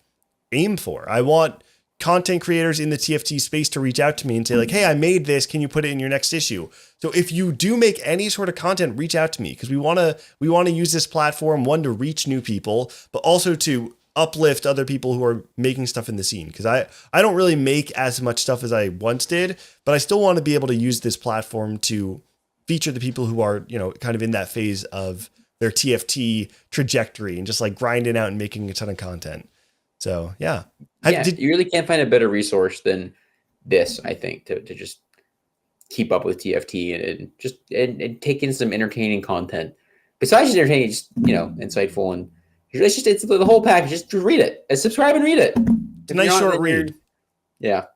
aim for. I want content creators in the TFT space to reach out to me and say like, hey, I made this. Can you put it in your next issue? So if you do make any sort of content, reach out to me because we want to use this platform, one, to reach new people, but also to uplift other people who are making stuff in the scene. Because I don't really make as much stuff as I once did, but I still want to be able to use this platform to feature the people who are, kind of in that phase of their TFT trajectory and just like grinding out and making a ton of content. So yeah. You really can't find a better resource than this, I think, to just keep up with TFT and take in some entertaining content. Besides just entertaining, just insightful, and it's the whole package. Just read it and subscribe and read it. It's a nice short read. Yeah.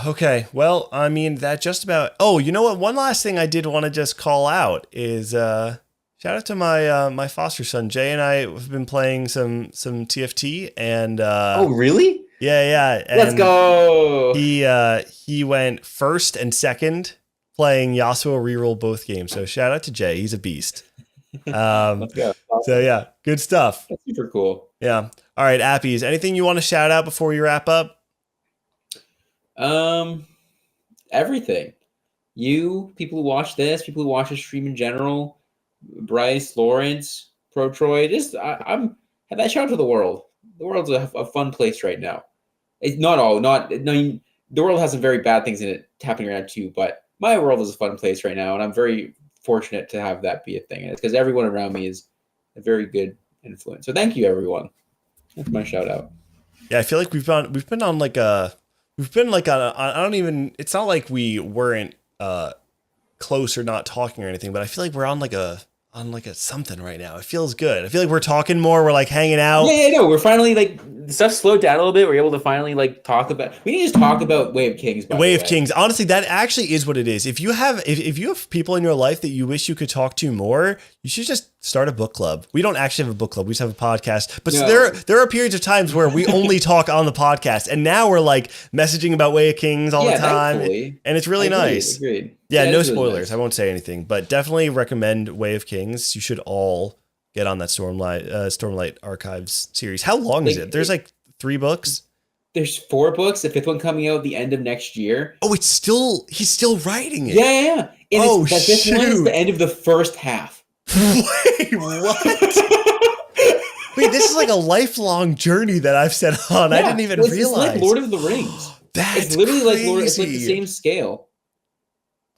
Okay. Well, I mean, that just about. Oh, you know what? One last thing I did want to just call out is shout out to my foster son Jay, and I have been playing some TFT, and oh really? Yeah. And let's go. He went first and second playing Yasuo reroll both games. So shout out to Jay, he's a beast. Let's go. Awesome. So yeah, good stuff. That's super cool. Yeah. All right, Appies. Anything you want to shout out before we wrap up? Everything. You, people who watch this, people who watch the stream in general, Bryce, Lawrence, Pro Troy, have that shout out to the world. The world's a fun place right now. It's the world has some very bad things in it happening around too, but my world is a fun place right now, and I'm very fortunate to have that be a thing. And it's because everyone around me is a very good influence. So thank you, everyone. That's my shout out. Yeah, I feel like it's not like we weren't close or not talking or anything, but I feel like we're on a something right now. It feels good. I feel like we're talking more. We're like hanging out. Yeah. No, we're finally the stuff slowed down a little bit. We're able to finally talk about. We need to just talk about Way of Kings. Way of Kings. Honestly, that actually is what it is. If you have people in your life that you wish you could talk to more, you should just start a book club. We don't actually have a book club. We just have a podcast. But No. there are periods of times where we only talk on the podcast, and now we're like messaging about Way of Kings all the time, thankfully. and it's really nice. Agreed. Yeah, no it's really spoilers. nice. I won't say anything, but definitely recommend Way of Kings. You should all get on that Stormlight Archives series. How long is it? There's 3 books. There's 4 books. The 5th one coming out the end of next year. Oh, he's still writing it. Yeah. And Oh, the 5th one is shoot. the end of the first half. Wait, what? Wait, this is like a lifelong journey that I've set on. I didn't even realize. It's like Lord of the Rings. That's It's literally crazy. it's like the same scale.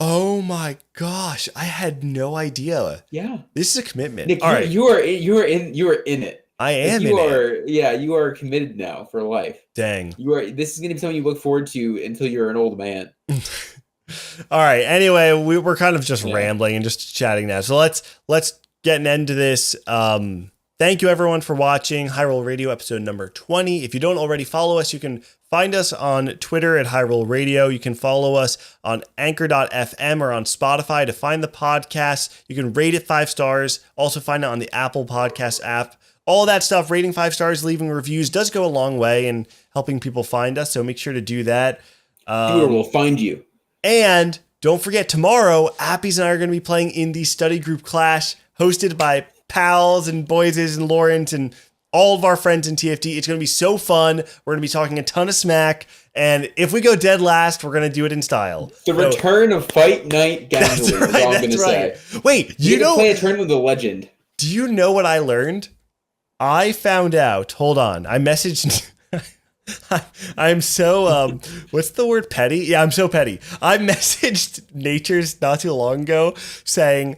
Oh my gosh, I had no idea. Yeah. This is a commitment. Nick, All right, you are in it. I am in you it. are, Yeah, you are committed now for life. Dang. This is going to be something you look forward to until you're an old man. All right. Anyway, we're kind of just rambling and just chatting now. So let's get an end to this. Thank you everyone for watching High Roll Radio episode number 20. If you don't already follow us, you can find us on Twitter at High Roll Radio. You can follow us on Anchor.fm or on Spotify to find the podcast. You can rate it 5 stars. Also find it on the Apple Podcast app. All that stuff, rating 5 stars, leaving reviews does go a long way in helping people find us. So make sure to do that. Viewer will find you. And don't forget, tomorrow, Appies and I are going to be playing in the study group clash hosted by Pals and Boyses and Lawrence and all of our friends in TFT. It's going to be so fun. We're going to be talking a ton of smack. And if we go dead last, we're going to do it in style. The return of Fight Night Gangly is all I'm going to say. Wait, you know, play a tournament with a legend. Do you know what I learned? I found out. Hold on. I messaged. I'm so, what's the word, petty? Yeah, I'm so petty. I messaged Natures not too long ago saying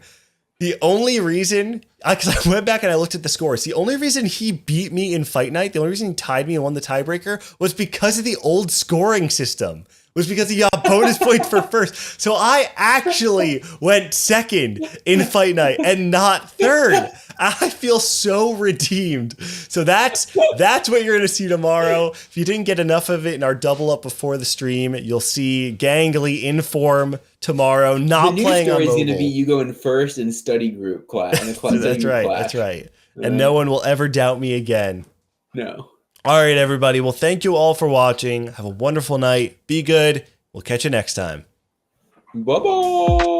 the only reason, because I went back and I looked at the scores, the only reason he beat me in Fight Night, the only reason he tied me and won the tiebreaker was because of the old scoring system. Was because he got bonus points for first. So I actually went second in Fight Night and not third. I feel so redeemed. So that's what you're going to see tomorrow. If you didn't get enough of it in our double up before the stream, you'll see Gangly in form tomorrow, not playing on mobile. The new story is going to be you going first in study group class. That's right. And no one will ever doubt me again. No. All right, everybody. Well, thank you all for watching. Have a wonderful night. Be good. We'll catch you next time. Bye-bye.